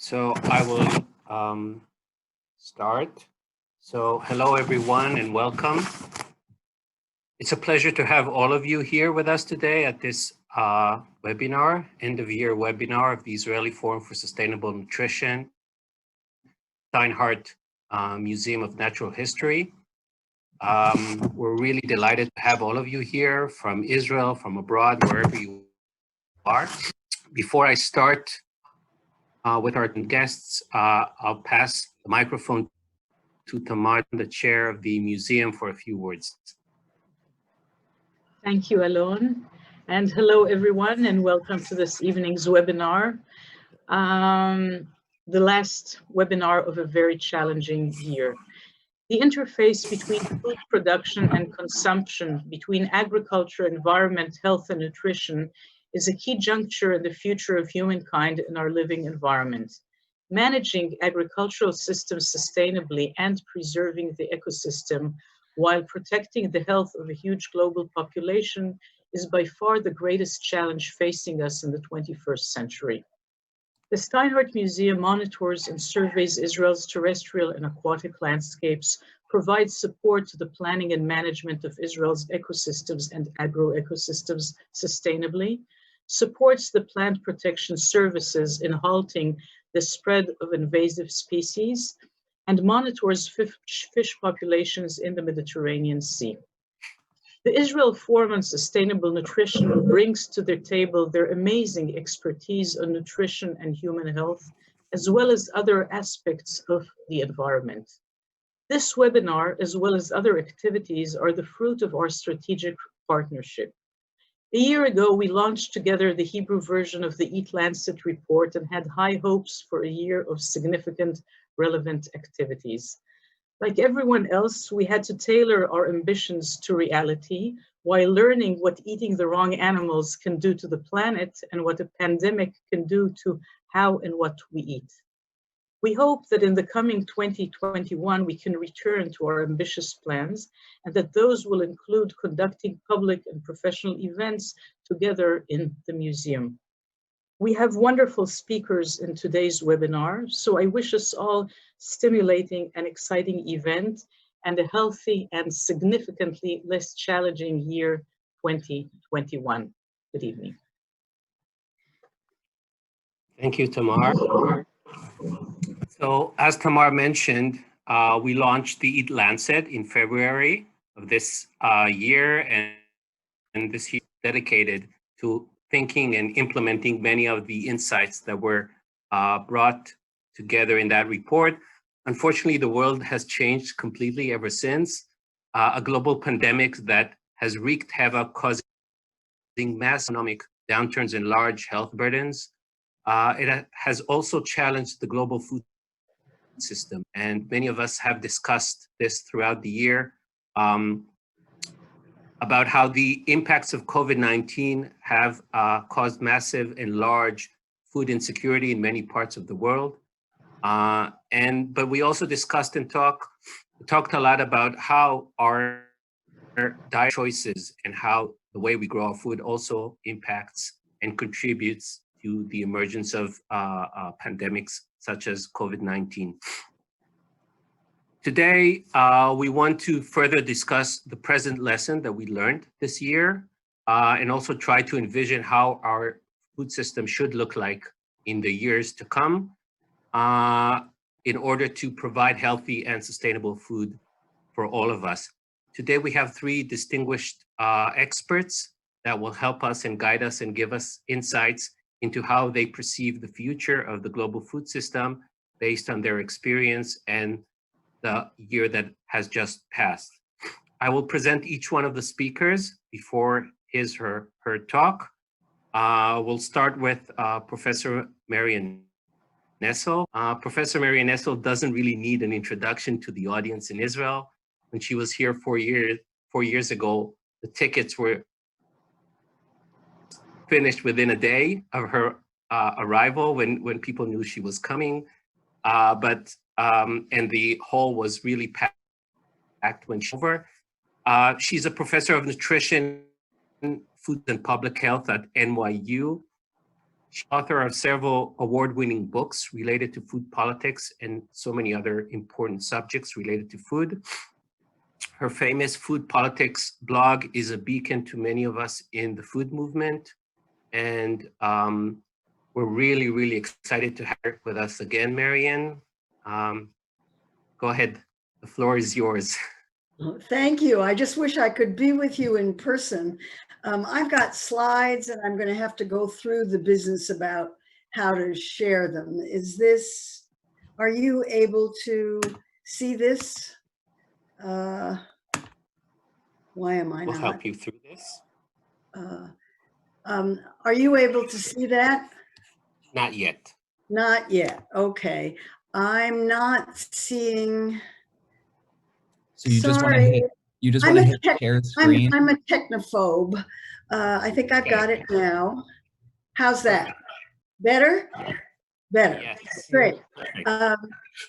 So I will start. So hello everyone and welcome. It's a pleasure to have all of you here with us today at this webinar, end of year webinar of the Israeli Forum for Sustainable Nutrition, Steinhardt Museum of Natural History. We're really delighted to have all of you here from Israel, from abroad, wherever you are. Before I start with our guests, I'll pass the microphone to Tamar, the chair of the museum, for a few words. Thank you, Alon. And hello, everyone, and welcome to this evening's webinar. The last webinar of a very challenging year. The interface between food production and consumption, between agriculture, environment, health, and nutrition is a key juncture in the future of humankind in our living environment. Managing agricultural systems sustainably and preserving the ecosystem while protecting the health of a huge global population is by far the greatest challenge facing us in the 21st century. The Steinhardt Museum monitors and surveys Israel's terrestrial and aquatic landscapes, provides support to the planning and management of Israel's ecosystems and agroecosystems sustainably, supports the plant protection services in halting the spread of invasive species, and monitors fish populations in the Mediterranean Sea. The Israel Forum on Sustainable Nutrition brings to their table their amazing expertise on nutrition and human health, as well as other aspects of the environment. This webinar, as well as other activities, are the fruit of our strategic partnership. A year ago, we launched together the Hebrew version of the Eat Lancet report and had high hopes for a year of significant, relevant activities. Like everyone else, we had to tailor our ambitions to reality while learning what eating the wrong animals can do to the planet and what a pandemic can do to how and what we eat. We hope that in the coming 2021, we can return to our ambitious plans and that those will include conducting public and professional events together in the museum. We have wonderful speakers in today's webinar, so I wish us all stimulating and exciting event and a healthy and significantly less challenging year 2021. Good evening. Thank you, Tamar. So as Tamar mentioned, we launched the Eat Lancet in February of this year, and this year dedicated to thinking and implementing many of the insights that were brought together in that report. Unfortunately, the world has changed completely ever since. A global pandemic that has wreaked havoc, causing mass economic downturns and large health burdens. It has also challenged the global food system, and many of us have discussed this throughout the year about how the impacts of COVID-19 have caused massive and large food insecurity in many parts of the world. But we also discussed and talked a lot about how our diet choices and how the way we grow our food also impacts and contributes to the emergence of pandemics such as COVID-19. Today, we want to further discuss the present lesson that we learned this year and also try to envision how our food system should look like in the years to come in order to provide healthy and sustainable food for all of us. Today, we have three distinguished experts that will help us and guide us and give us insights into how they perceive the future of the global food system based on their experience and the year that has just passed. I will present each one of the speakers before her talk. We'll start with Professor Marian Nessel. Professor Marian Nessel doesn't really need an introduction to the audience in Israel. When she was here 4 years ago, the tickets were finished within a day of her arrival when people knew she was coming. And the hall was really packed when she was over. She's a professor of nutrition, food and public health at NYU. She's author of several award-winning books related to food politics and so many other important subjects related to food. Her famous food politics blog is a beacon to many of us in the food movement. And we're really, really excited to have her with us again, Marianne. Go ahead, the floor is yours. Thank you. I just wish I could be with you in person. I've got slides and I'm going to have to go through the business about how to share them. Are you able to see this? Why am I not? We'll help you through this. Are you able to see that? Not yet. Not yet. Okay. I'm not seeing. So you just want to hit share screen. I'm a technophobe. I think I've got it now. How's that? Better? Better. Yes. Great.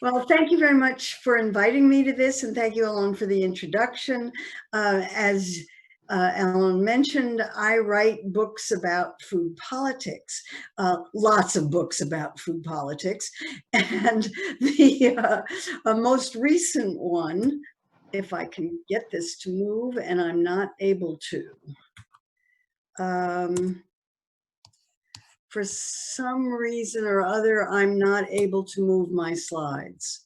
Well, thank you very much for inviting me to this, and thank you, Ellen, for the introduction. As Ellen mentioned, I write books about food politics, lots of books about food politics, and the most recent one, if I can get this to move, and I'm not able to. For some reason or other, I'm not able to move my slides.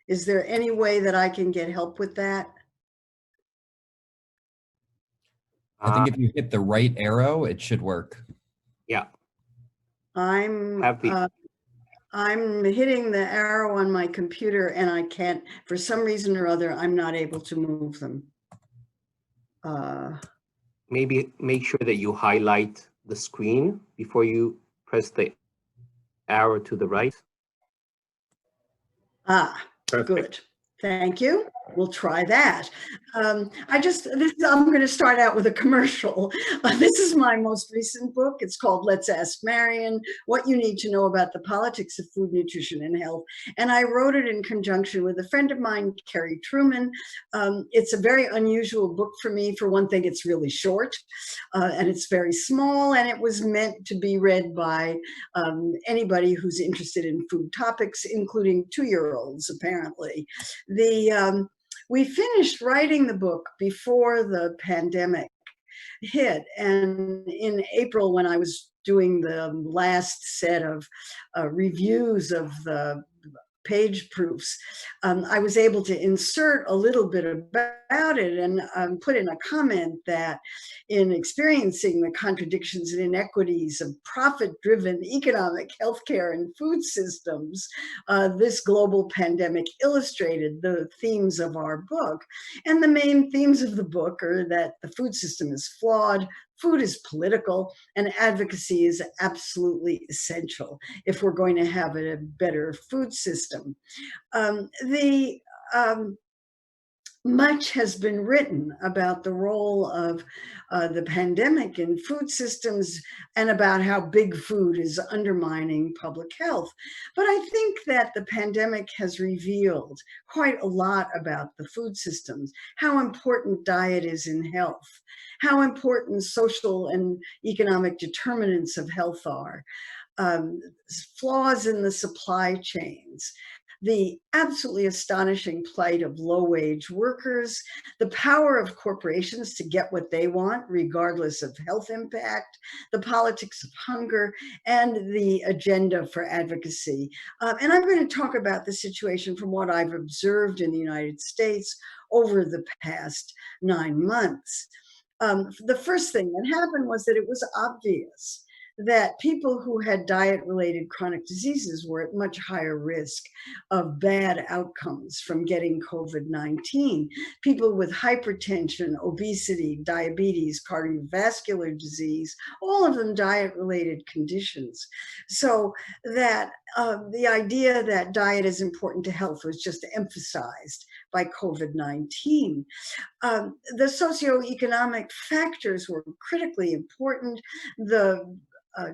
Is there any way that I can get help with that? I think if you hit the right arrow, it should work. Yeah. I'm hitting the arrow on my computer and I can't, for some reason or other, I'm not able to move them. Maybe make sure that you highlight the screen before you press the arrow to the right. Perfect. Good. Thank you. We'll try that. I'm going to start out with a commercial. This is my most recent book. It's called Let's Ask Marian, What You Need to Know About the Politics of Food, Nutrition, and Health. And I wrote it in conjunction with a friend of mine, Carrie Truman. It's a very unusual book for me. For one thing, it's really short and it's very small, and it was meant to be read by anybody who's interested in food topics, including 2-year-olds, apparently. We finished writing the book before the pandemic hit, and in April, when I was doing the last set of reviews of the page proofs, I was able to insert a little bit about it and put in a comment that in experiencing the contradictions and inequities of profit-driven economic, healthcare, and food systems, this global pandemic illustrated the themes of our book. And the main themes of the book are that the food system is flawed, food is political, and advocacy is absolutely essential if we're going to have a better food system. Much has been written about the role of the pandemic in food systems and about how big food is undermining public health. But I think that the pandemic has revealed quite a lot about the food systems, how important diet is in health, how important social and economic determinants of health are, flaws in the supply chains, the absolutely astonishing plight of low-wage workers, the power of corporations to get what they want, regardless of health impact, the politics of hunger, and the agenda for advocacy. And I'm going to talk about the situation from what I've observed in the United States over the past 9 months. The first thing that happened was that it was obvious that people who had diet-related chronic diseases were at much higher risk of bad outcomes from getting COVID-19. People with hypertension, obesity, diabetes, cardiovascular disease, all of them diet-related conditions. So that the idea that diet is important to health was just emphasized by COVID-19. The socioeconomic factors were critically important. The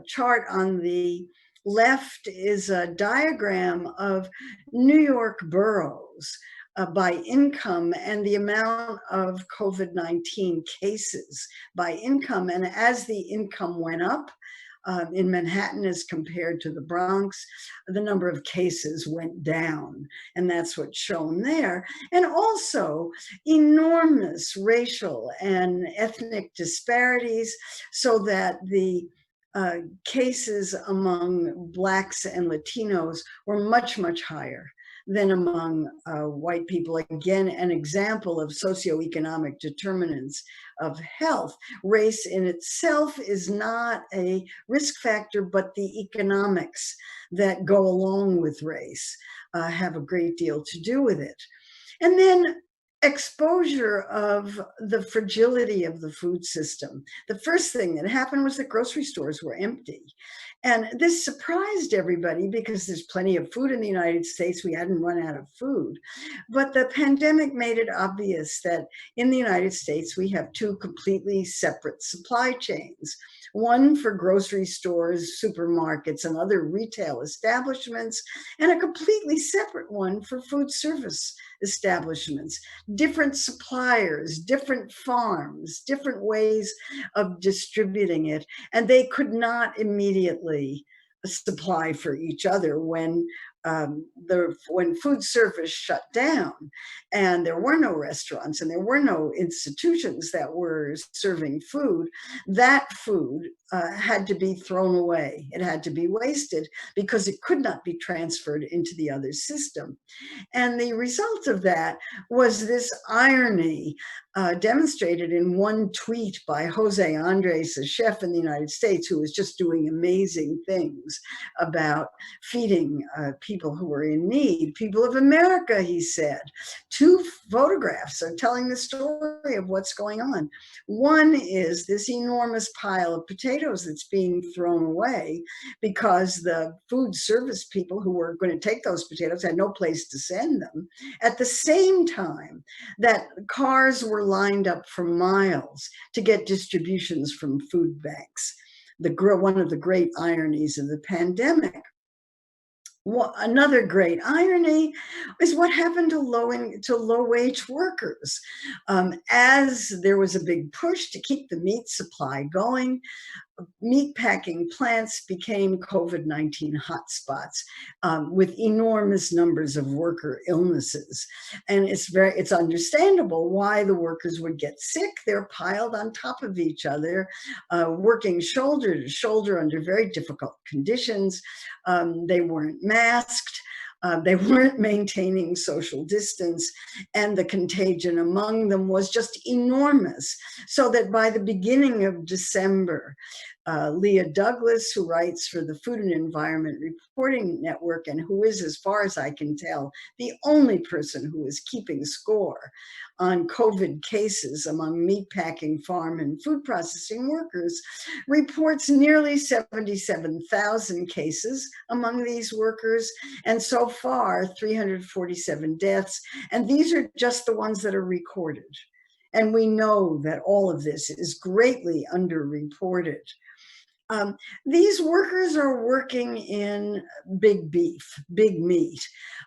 chart on the left is a diagram of New York boroughs by income and the amount of COVID-19 cases by income. And as the income went up, in Manhattan as compared to the Bronx, the number of cases went down, and that's what's shown there. And also enormous racial and ethnic disparities, so that the cases among Blacks and Latinos were much, much higher than among white people. Again, an example of socioeconomic determinants of health. Race in itself is not a risk factor, but the economics that go along with race have a great deal to do with it. And then exposure of the fragility of the food system. The first thing that happened was that grocery stores were empty. And this surprised everybody because there's plenty of food in the United States. We hadn't run out of food. But the pandemic made it obvious that in the United States, we have two completely separate supply chains. One for grocery stores, supermarkets, and other retail establishments, and a completely separate one for food service establishments. Different suppliers, different farms, different ways of distributing it, and they could not immediately supply for each other when food service shut down and there were no restaurants and there were no institutions that were serving food. That food had to be thrown away. It had to be wasted because it could not be transferred into the other system. And the result of that was this irony demonstrated in one tweet by Jose Andres, a chef in the United States who was just doing amazing things about feeding people who were in need. People of America, he said. Two photographs are telling the story of what's going on. One is this enormous pile of potatoes that's being thrown away because the food service people who were going to take those potatoes had no place to send them. At the same time that cars were lined up for miles to get distributions from food banks. One of the great ironies of the pandemic. Another great irony is what happened to low-wage workers. As there was a big push to keep the meat supply going, meatpacking plants became COVID-19 hotspots with enormous numbers of worker illnesses. And it's understandable why the workers would get sick. They're piled on top of each other, working shoulder to shoulder under very difficult conditions. They weren't masked. They weren't maintaining social distance, and the contagion among them was just enormous. So that by the beginning of December, Leah Douglas, who writes for the Food and Environment Reporting Network, and who is, as far as I can tell, the only person who is keeping score on COVID cases among meatpacking, farm, and food processing workers, reports nearly 77,000 cases among these workers, and so far 347 deaths, and these are just the ones that are recorded. And we know that all of this is greatly underreported. These workers are working in big beef, big meat.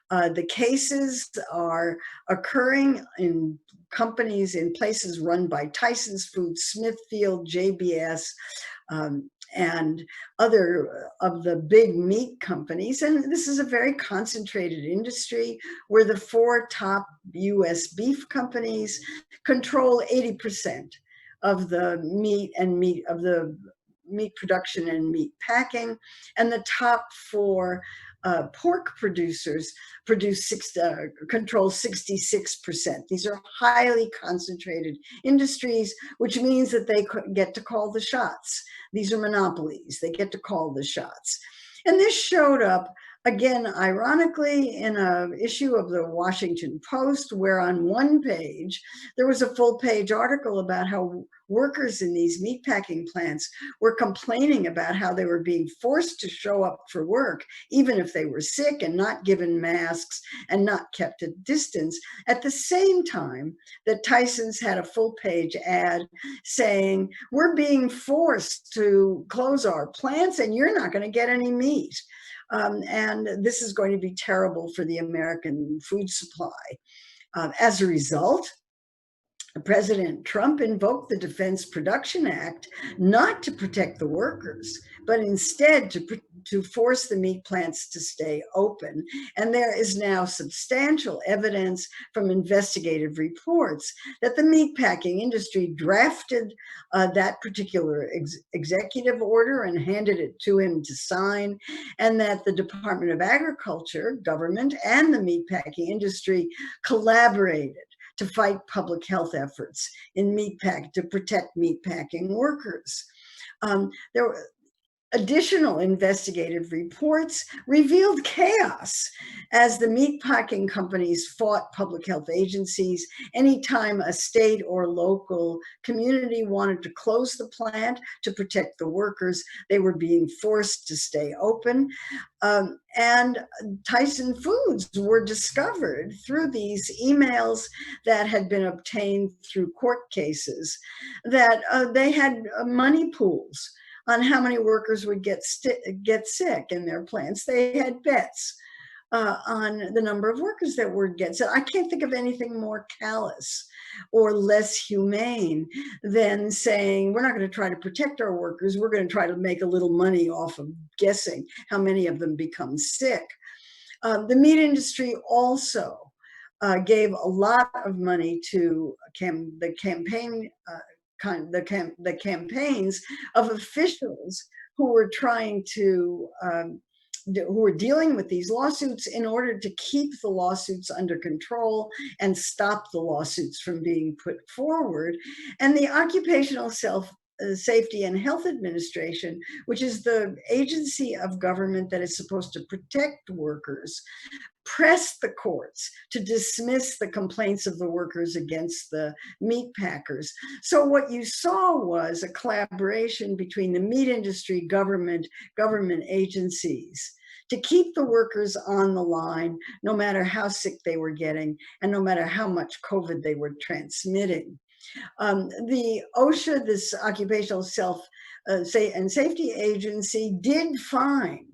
The cases are occurring in companies, in places run by Tyson's Foods, Smithfield, JBS, and other of the big meat companies. And this is a very concentrated industry where the 4 top US beef companies control 80% of the meat production and meat packing, and the top 4 pork producers control 66%. These are highly concentrated industries, which means that they get to call the shots. These are monopolies. They get to call the shots. And this showed up, again, ironically, in an issue of the Washington Post, where on one page, there was a full-page article about how workers in these meatpacking plants were complaining about how they were being forced to show up for work, even if they were sick and not given masks and not kept a distance, at the same time that Tyson's had a full-page ad saying, we're being forced to close our plants and you're not going to get any meat. And this is going to be terrible for the American food supply. As a result, President Trump invoked the Defense Production Act not to protect the workers, but instead to force the meat plants to stay open. And there is now substantial evidence from investigative reports that the meatpacking industry drafted that particular executive order and handed it to him to sign, and that the Department of Agriculture, government, and the meatpacking industry collaborated to fight public health efforts in to protect meatpacking workers. There were additional investigative reports revealed chaos as the meatpacking companies fought public health agencies. Anytime a state or local community wanted to close the plant to protect the workers, they were being forced to stay open. And Tyson Foods were discovered through these emails that had been obtained through court cases, that they had money pools on how many workers would get sick in their plants. They had bets on the number of workers that would get sick. I can't think of anything more callous or less humane than saying, we're not going to try to protect our workers. We're going to try to make a little money off of guessing how many of them become sick. The meat industry also gave a lot of money to the campaigns of officials who were trying to, who were dealing with these lawsuits in order to keep the lawsuits under control and stop the lawsuits from being put forward. And the Occupational Safety and Health Administration, which is the agency of government that is supposed to protect workers, pressed the courts to dismiss the complaints of the workers against the meat packers. So what you saw was a collaboration between the meat industry, government agencies, to keep the workers on the line, no matter how sick they were getting and no matter how much COVID they were transmitting. The OSHA, this Occupational Safety Agency, did fine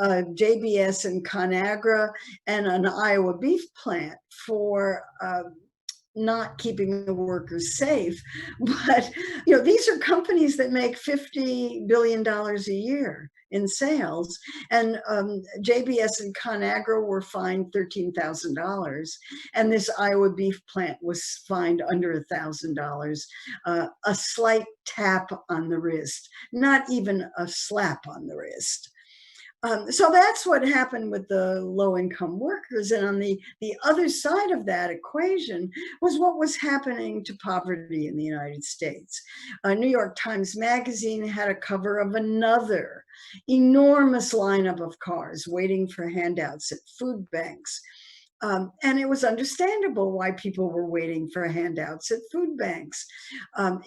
JBS and ConAgra and an Iowa beef plant for not keeping the workers safe. But these are companies that make $50 billion a year in sales, and JBS and ConAgra were fined $13,000, and this Iowa beef plant was fined under $1,000, a slight tap on the wrist, not even a slap on the wrist. So that's what happened with the low-income workers. And on the other side of that equation was what was happening to poverty in the United States. New York Times Magazine had a cover of another enormous lineup of cars waiting for handouts at food banks. And it was understandable why people were waiting for handouts at food banks.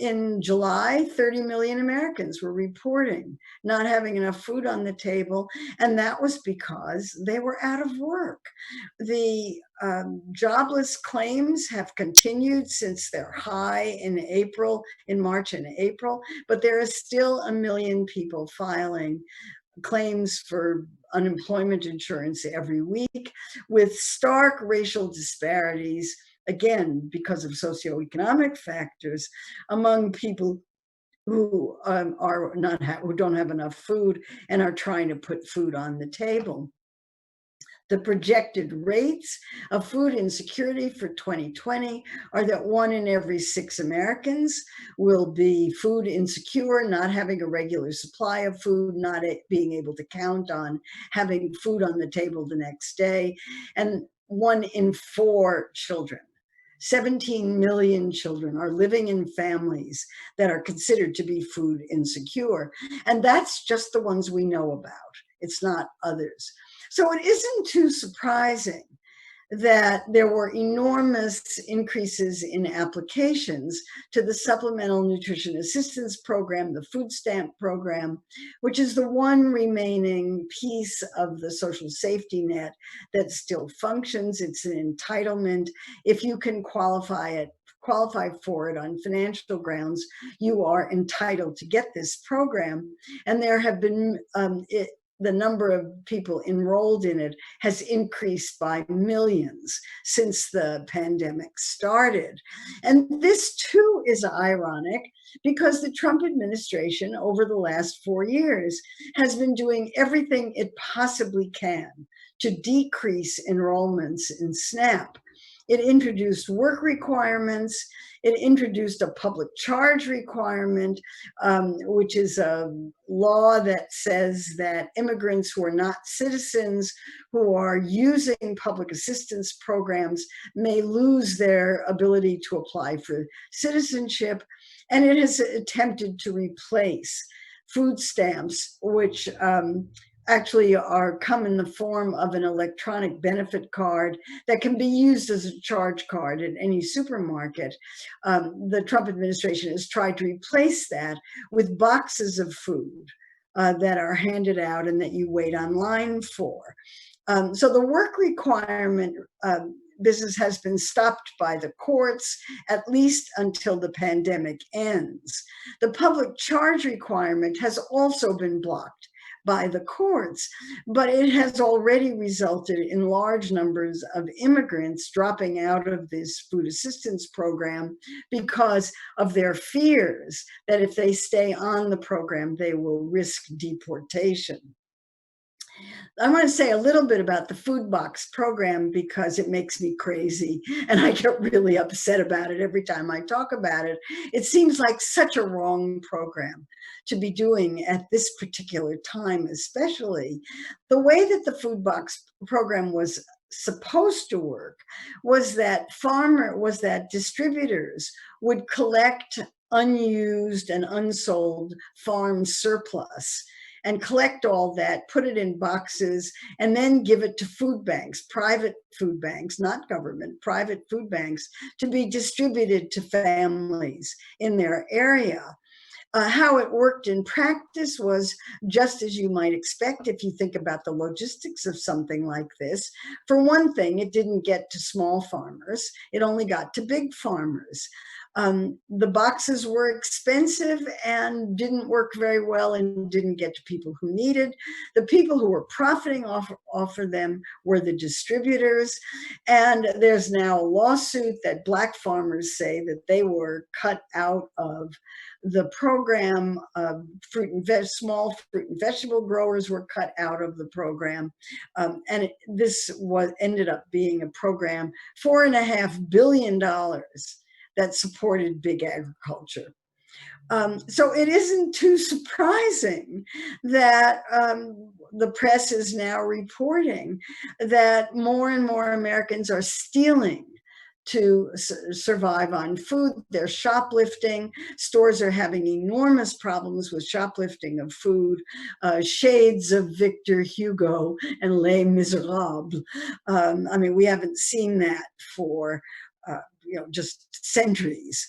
In July, 30 million Americans were reporting not having enough food on the table, and that was because they were out of work. The jobless claims have continued since their high in March and April, but there is still 1 million people filing claims for unemployment insurance every week, with stark racial disparities, again, because of socioeconomic factors, among people who who don't have enough food and are trying to put food on the table. The projected rates of food insecurity for 2020 are that 1 in every 6 Americans will be food insecure, not having a regular supply of food, not being able to count on having food on the table the next day, and 1 in 4 children. 17 million children are living in families that are considered to be food insecure. And that's just the ones we know about. It's not others. So it isn't too surprising that there were enormous increases in applications to the Supplemental Nutrition Assistance Program, the food stamp program, which is the one remaining piece of the social safety net that still functions. It's an entitlement. If you can qualify for it on financial grounds, you are entitled to get this program. And there have been the number of people enrolled in it has increased by millions since the pandemic started. And this too is ironic because the Trump administration over the last 4 years has been doing everything it possibly can to decrease enrollments in SNAP. It introduced work requirements. It introduced a public charge requirement, which is a law that says that immigrants who are not citizens who are using public assistance programs may lose their ability to apply for citizenship. And it has attempted to replace food stamps, which actually come in the form of an electronic benefit card that can be used as a charge card at any supermarket. The Trump administration has tried to replace that with boxes of food that are handed out and that you wait online for. So the work requirement business has been stopped by the courts, at least until the pandemic ends. The public charge requirement has also been blocked by the courts, but it has already resulted in large numbers of immigrants dropping out of this food assistance program because of their fears that if they stay on the program, they will risk deportation. I want to say a little bit about the food box program because it makes me crazy and I get really upset about it every time I talk about it. It seems like such a wrong program to be doing at this particular time, especially. The way that the food box program was supposed to work was that distributors would collect unused and unsold farm surplus and collect all that, put it in boxes, and then give it to food banks, private food banks, not government, private food banks, to be distributed to families in their area. How it worked in practice was just as you might expect if you think about the logistics of something like this. For one thing, it didn't get to small farmers. It only got to big farmers. The boxes were expensive and didn't work very well and didn't get to people who needed. The people who were profiting off of them were the distributors. And there's now a lawsuit that Black farmers say that they were cut out of the program. Small fruit and vegetable growers were cut out of the program. This ended up being a program, $4.5 billion that supported big agriculture. So it isn't too surprising that the press is now reporting that more and more Americans are stealing to survive on food. They're shoplifting. Stores are having enormous problems with shoplifting of food, shades of Victor Hugo and Les Miserables. I mean, we haven't seen that for just centuries.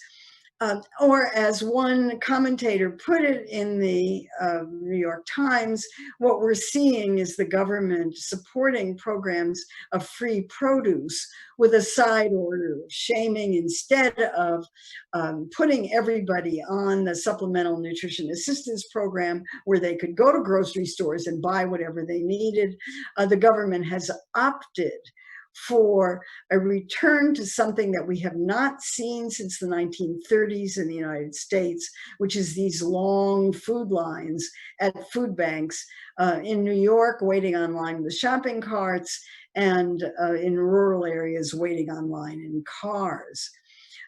Or as one commentator put it in the New York Times, what we're seeing is the government supporting programs of free produce with a side order of shaming instead of putting everybody on the Supplemental Nutrition Assistance Program where they could go to grocery stores and buy whatever they needed. The government has opted for a return to something that we have not seen since the 1930s in the United States, which is these long food lines at food banks in New York, waiting online with shopping carts, and in rural areas, waiting online in cars.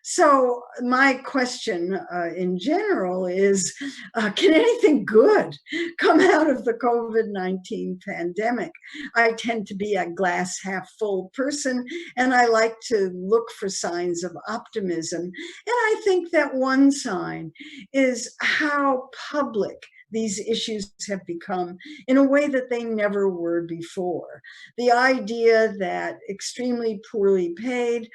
So my question in general is, can anything good come out of the COVID-19 pandemic? I tend to be a glass half full person, and I like to look for signs of optimism. And I think that one sign is how public these issues have become in a way that they never were before. The idea that extremely poorly paid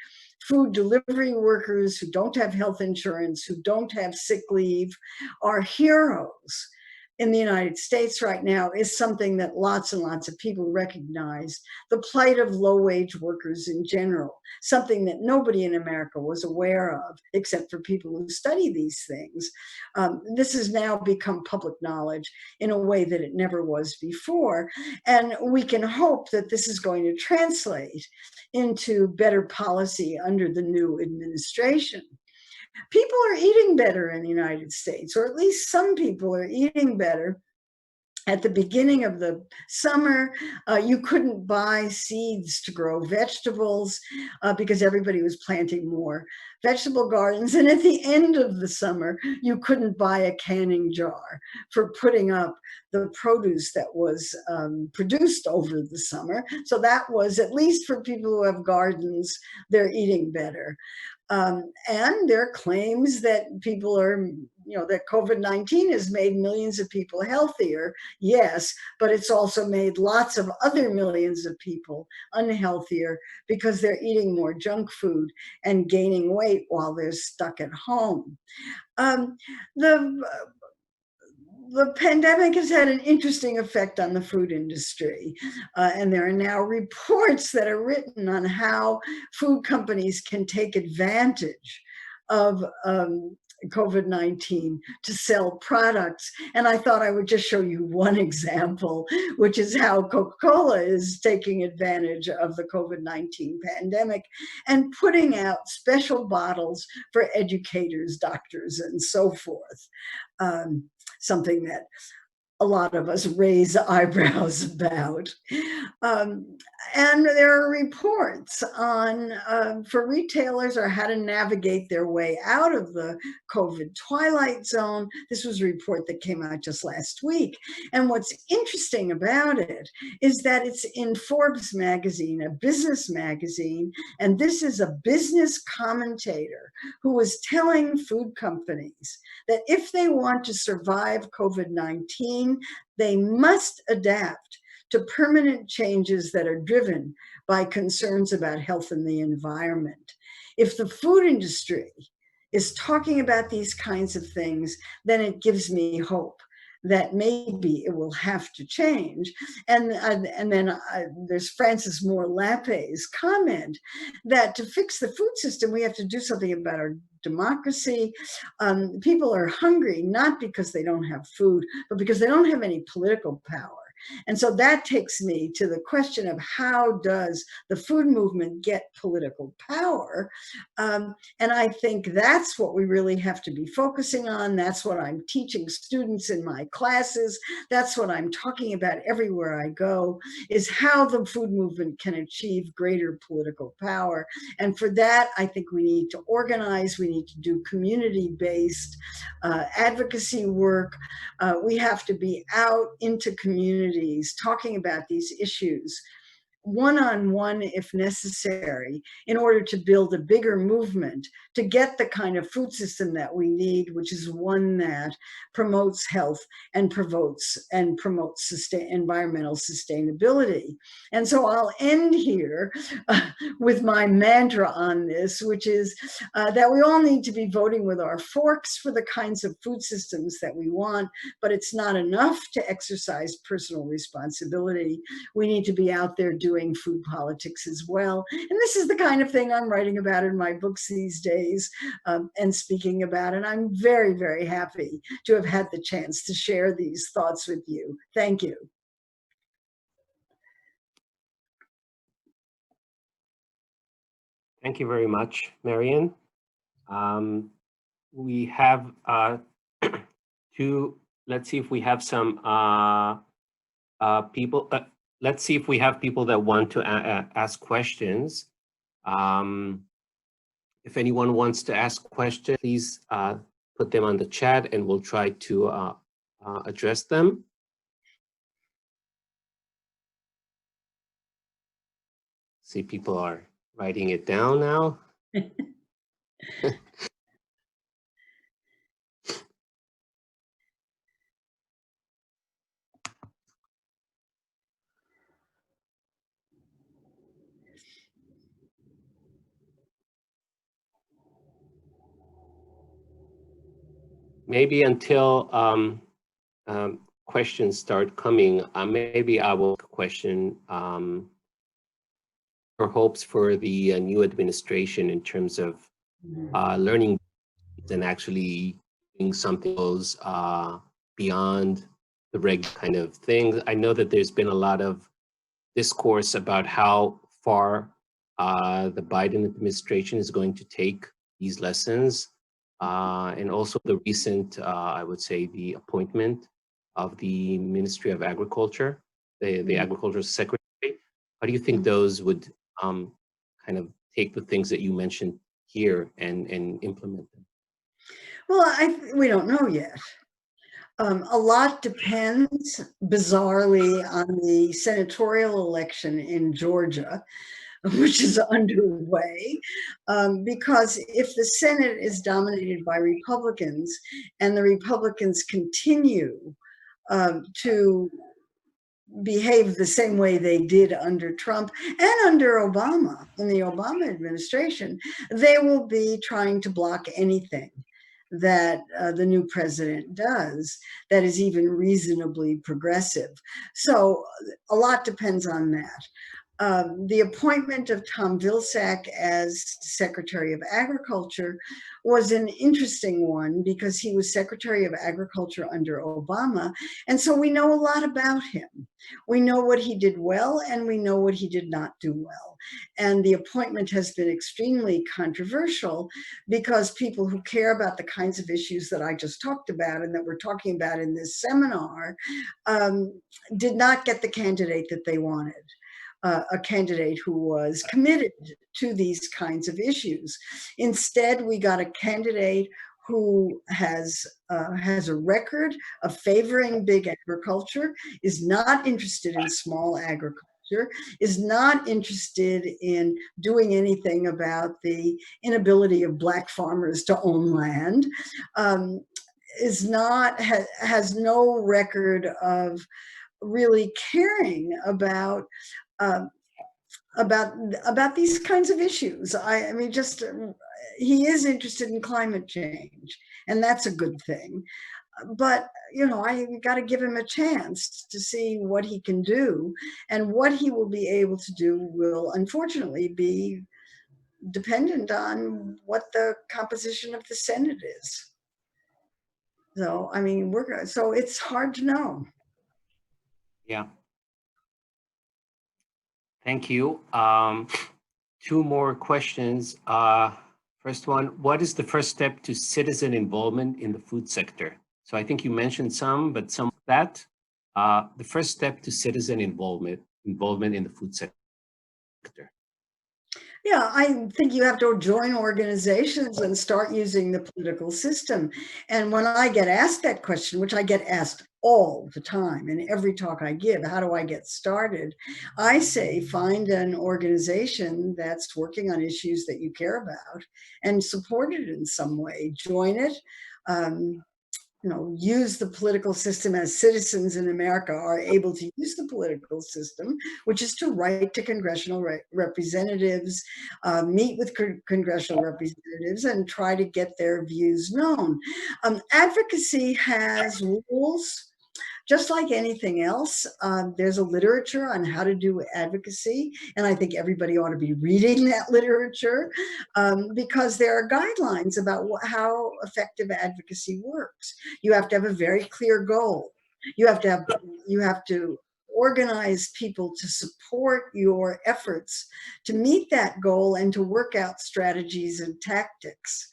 food delivery workers who don't have health insurance, who don't have sick leave, are heroes in the United States right now is something that lots and lots of people recognize, the plight of low-wage workers in general, something that nobody in America was aware of, except for people who study these things. This has now become public knowledge in a way that it never was before. And we can hope that this is going to translate into better policy under the new administration. People are eating better in the United States, or at least some people are eating better. At the beginning of the summer, you couldn't buy seeds to grow vegetables because everybody was planting more vegetable gardens. And at the end of the summer, you couldn't buy a canning jar for putting up the produce that was produced over the summer. So that was, at least for people who have gardens, they're eating better. And there are claims that people are, that COVID-19 has made millions of people healthier. Yes, but it's also made lots of other millions of people unhealthier because they're eating more junk food and gaining weight while they're stuck at home. The pandemic has had an interesting effect on the food industry. And there are now reports that are written on how food companies can take advantage of COVID-19 to sell products. And I thought I would just show you one example, which is how Coca-Cola is taking advantage of the COVID-19 pandemic and putting out special bottles for educators, doctors, and so forth. Something that a lot of us raise eyebrows about. And there are reports on for retailers or how to navigate their way out of the COVID twilight zone. This was a report that came out just last week. And what's interesting about it is that it's in Forbes magazine, a business magazine, and this is a business commentator who was telling food companies that if they want to survive COVID-19, they must adapt to permanent changes that are driven by concerns about health and the environment. If the food industry is talking about these kinds of things, then it gives me hope that maybe it will have to change. And then there's Frances Moore Lappé's comment that to fix the food system, we have to do something about our democracy. People are hungry, not because they don't have food, but because they don't have any political power. And so that takes me to the question of how does the food movement get political power? And I think that's what we really have to be focusing on. That's what I'm teaching students in my classes. That's what I'm talking about everywhere I go, is how the food movement can achieve greater political power. And for that, I think we need to organize. We need to do community-based advocacy work. We have to be out into communities talking about these issues one-on-one if necessary, in order to build a bigger movement to get the kind of food system that we need, which is one that promotes health and promotes environmental sustainability. And so I'll end here with my mantra on this, which is that we all need to be voting with our forks for the kinds of food systems that we want, but it's not enough to exercise personal responsibility. We need to be out there doing food politics as well. And this is the kind of thing I'm writing about in my books these days and speaking about. And I'm very, very happy to have had the chance to share these thoughts with you. Thank you. Thank you very much, Marian. We have let's see if we have some people. Let's see if we have people that want to ask questions. If anyone wants to ask questions, please put them on the chat and we'll try to address them. See, people are writing it down now. Maybe until questions start coming, maybe I will question her hopes for the new administration in terms of learning and actually doing something goes beyond the regular kind of things. I know that there's been a lot of discourse about how far the Biden administration is going to take these lessons, and also the recent, I would say, the appointment of the Ministry of Agriculture, the Agricultural Secretary. How do you think those would kind of take the things that you mentioned here and implement them? Well, we don't know yet. A lot depends, bizarrely, on the senatorial election in Georgia, which is underway, because if the Senate is dominated by Republicans and the Republicans continue to behave the same way they did under Trump and under Obama, in the Obama administration, they will be trying to block anything that the new president does that is even reasonably progressive. So a lot depends on that. The appointment of Tom Vilsack as Secretary of Agriculture was an interesting one because he was Secretary of Agriculture under Obama. And so we know a lot about him. We know what he did well and we know what he did not do well. And the appointment has been extremely controversial because people who care about the kinds of issues that I just talked about and that we're talking about in this seminar did not get the candidate that they wanted. A candidate who was committed to these kinds of issues. Instead, we got a candidate who has a record of favoring big agriculture, is not interested in small agriculture, is not interested in doing anything about the inability of Black farmers to own land, has no record of really caring about these kinds of issues. I mean, just he is interested in climate change, and that's a good thing. But I got to give him a chance to see what he can do, and what he will be able to do will unfortunately be dependent on what the composition of the Senate is. So I mean, so it's hard to know. Yeah. Thank you. Two more questions. First one, what is the first step to citizen involvement in the food sector? So I think you mentioned some, but some of that. The first step to citizen involvement in the food sector. Yeah, I think you have to join organizations and start using the political system. And when I get asked that question, which I get asked all the time in every talk I give, how do I get started? I say, find an organization that's working on issues that you care about and support it in some way. Join it. Use the political system as citizens in America are able to use the political system, which is to write to congressional representatives, meet with congressional representatives, and try to get their views known. Advocacy has rules. Just like anything else, there's a literature on how to do advocacy, and I think everybody ought to be reading that literature because there are guidelines about how effective advocacy works. You have to have a very clear goal. You have to organize people to support your efforts to meet that goal and to work out strategies and tactics.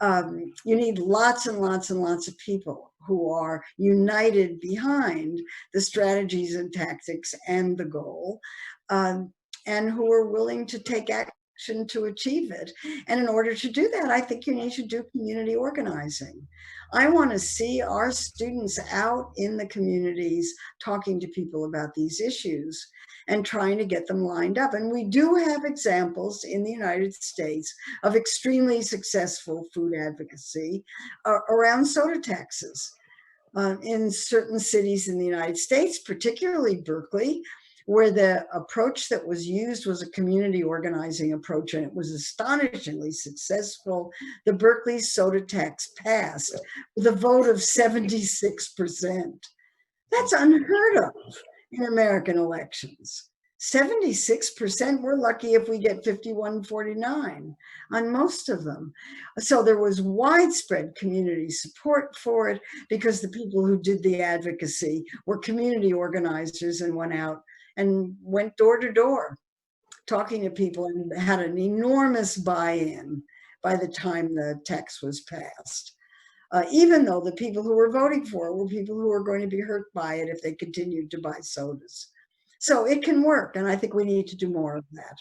You need lots and lots and lots of people who are united behind the strategies and tactics and the goal, and who are willing to take action to achieve it. And in order to do that, I think you need to do community organizing. I want to see our students out in the communities talking to people about these issues and trying to get them lined up. And we do have examples in the United States of extremely successful food advocacy around soda taxes. In certain cities in the United States, particularly Berkeley, where the approach that was used was a community organizing approach, and it was astonishingly successful. The Berkeley soda tax passed with a vote of 76%. That's unheard of in American elections. 76%, we're lucky if we get 51-49 on most of them. So there was widespread community support for it because the people who did the advocacy were community organizers and went door to door talking to people and had an enormous buy-in by the time the text was passed. Even though the people who were voting for it were people who were going to be hurt by it if they continued to buy sodas. So it can work, and I think we need to do more of that.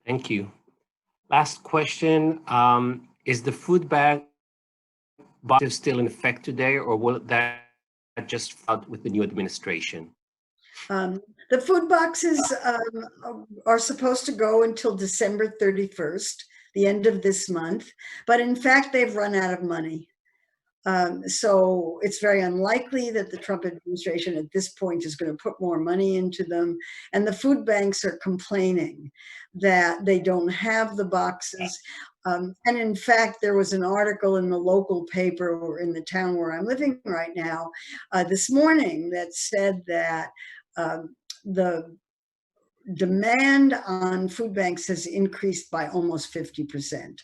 Thank you. Last question, is the food bag still in effect today, or will that just out with the new administration? The food boxes are supposed to go until December 31st, the end of this month, but in fact, they've run out of money. So it's very unlikely that the Trump administration at this point is going to put more money into them. And the food banks are complaining that they don't have the boxes. And in fact, there was an article in the local paper or in the town where I'm living right now this morning that said that the demand on food banks has increased by almost 50%.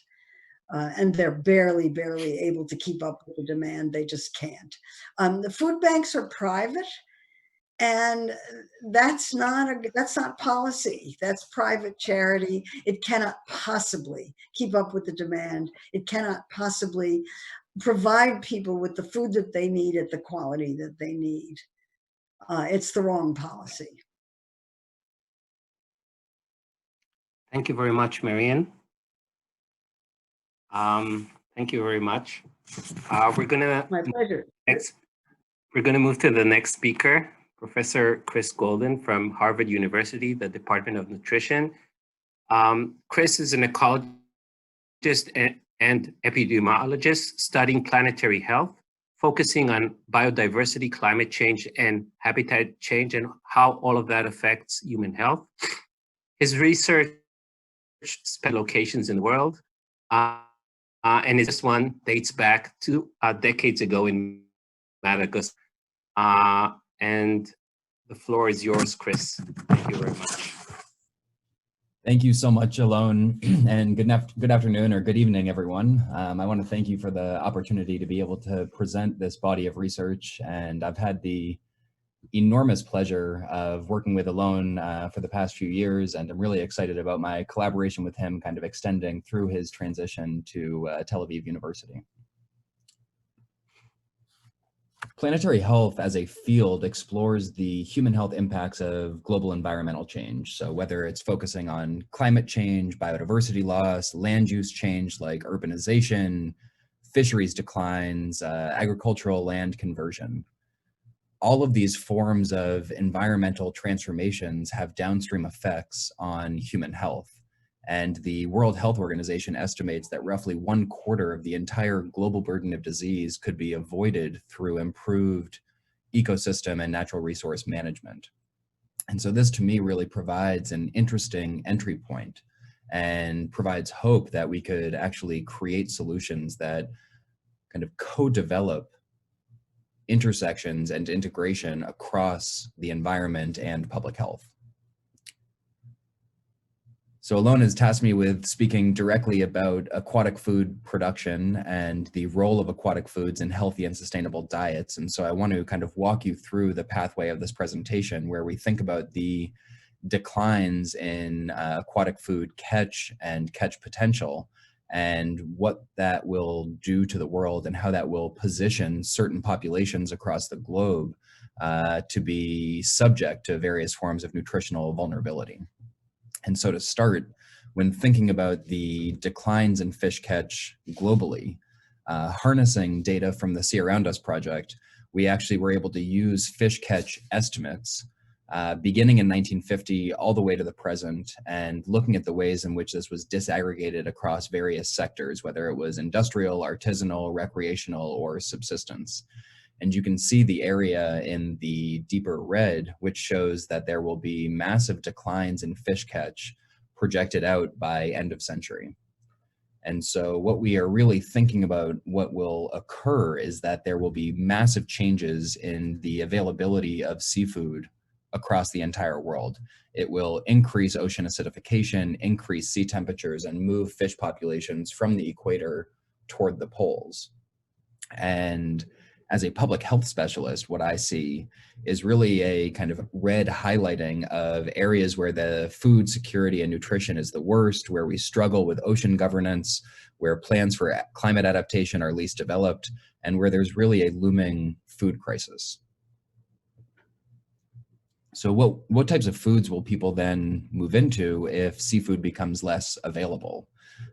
And they're barely able to keep up with the demand. They just can't. The food banks are private, and that's not policy. That's private charity. It cannot possibly keep up with the demand. It cannot possibly provide people with the food that they need at the quality that they need. It's the wrong policy. Thank you very much, Marian. Thank you very much. We're gonna My pleasure. We're gonna move to the next speaker, Professor Chris Golden from Harvard University, the Department of Nutrition. Chris is an ecologist and epidemiologist studying planetary health, focusing on biodiversity, climate change, and habitat change, and how all of that affects human health. His research spans locations in the world. And this one dates back to decades ago in Madagascar. And the floor is yours, Chris. Thank you very much. Thank you so much, Alon, and good afternoon or good evening, everyone. I want to thank you for the opportunity to be able to present this body of research, and I've had the enormous pleasure of working with Alon for the past few years, and I'm really excited about my collaboration with him kind of extending through his transition to Tel Aviv University. Planetary health as a field explores the human health impacts of global environmental change. So whether it's focusing on climate change, biodiversity loss, land use change like urbanization, fisheries declines, agricultural land conversion. All of these forms of environmental transformations have downstream effects on human health. And the World Health Organization estimates that roughly 1/4 of the entire global burden of disease could be avoided through improved ecosystem and natural resource management. And so this to me really provides an interesting entry point and provides hope that we could actually create solutions that kind of co-develop intersections and integration across the environment and public health. So Alon has tasked me with speaking directly about aquatic food production and the role of aquatic foods in healthy and sustainable diets. And so I want to kind of walk you through the pathway of this presentation where we think about the declines in aquatic food catch and catch potential, and what that will do to the world and how that will position certain populations across the globe to be subject to various forms of nutritional vulnerability. And so to start, when thinking about the declines in fish catch globally, harnessing data from the Sea Around Us project, we actually were able to use fish catch estimates beginning in 1950 all the way to the present, and looking at the ways in which this was disaggregated across various sectors, whether it was industrial, artisanal, recreational, or subsistence. And you can see the area in the deeper red, which shows that there will be massive declines in fish catch projected out by end of century. And so what we are really thinking about what will occur is that there will be massive changes in the availability of seafood across the entire world. It will increase ocean acidification, increase sea temperatures, and move fish populations from the equator toward the poles. And as a public health specialist, what I see is really a kind of red highlighting of areas where the food security and nutrition is the worst, where we struggle with ocean governance, where plans for climate adaptation are least developed, and where there's really a looming food crisis. So what types of foods will people then move into if seafood becomes less available?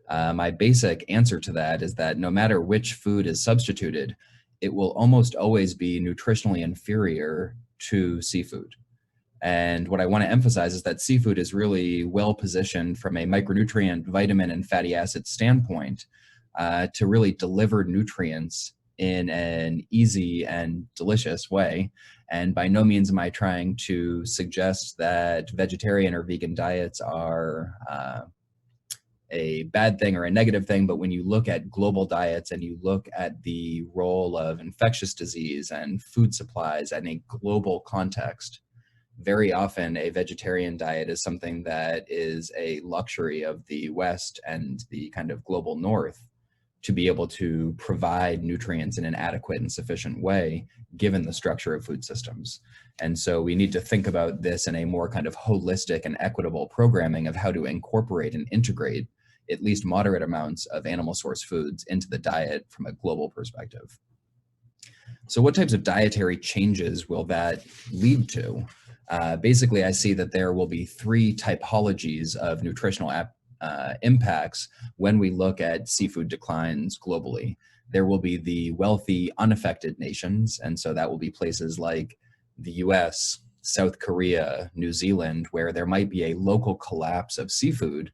My basic answer to that is that no matter which food is substituted, it will almost always be nutritionally inferior to seafood. And what I want to emphasize is that seafood is really well positioned from a micronutrient, vitamin, and fatty acid standpoint to really deliver nutrients in an easy and delicious way. And by no means am I trying to suggest that vegetarian or vegan diets are a bad thing or a negative thing, but when you look at global diets and you look at the role of infectious disease and food supplies in a global context, very often a vegetarian diet is something that is a luxury of the West and the kind of global North to be able to provide nutrients in an adequate and sufficient way, given the structure of food systems. And so we need to think about this in a more kind of holistic and equitable programming of how to incorporate and integrate at least moderate amounts of animal source foods into the diet from a global perspective. So what types of dietary changes will that lead to? Basically, I see that there will be three typologies of nutritional impacts when we look at seafood declines globally. There will be the wealthy, unaffected nations, and so that will be places like the US, South Korea, New Zealand, where there might be a local collapse of seafood,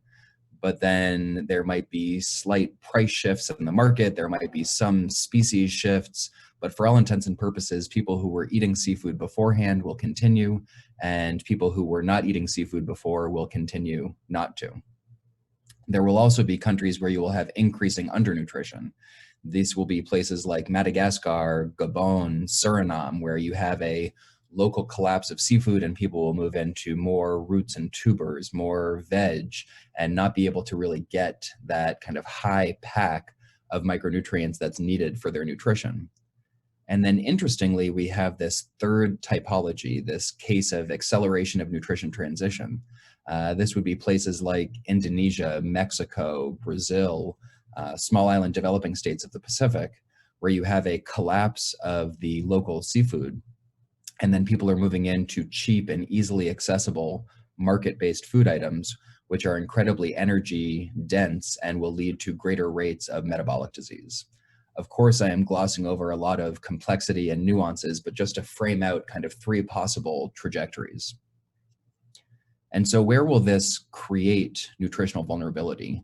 but then there might be slight price shifts in the market, there might be some species shifts, but for all intents and purposes, people who were eating seafood beforehand will continue, and people who were not eating seafood before will continue not to. There will also be countries where you will have increasing undernutrition. These will be places like Madagascar, Gabon, Suriname, where you have a local collapse of seafood and people will move into more roots and tubers, more veg, and not be able to really get that kind of high pack of micronutrients that's needed for their nutrition. And then interestingly, we have this third typology, this case of acceleration of nutrition transition. This would be places like Indonesia, Mexico, Brazil, small island developing states of the Pacific, where you have a collapse of the local seafood. And then people are moving into cheap and easily accessible market-based food items, which are incredibly energy dense and will lead to greater rates of metabolic disease. Of course, I am glossing over a lot of complexity and nuances, but just to frame out kind of three possible trajectories. And so where will this create nutritional vulnerability?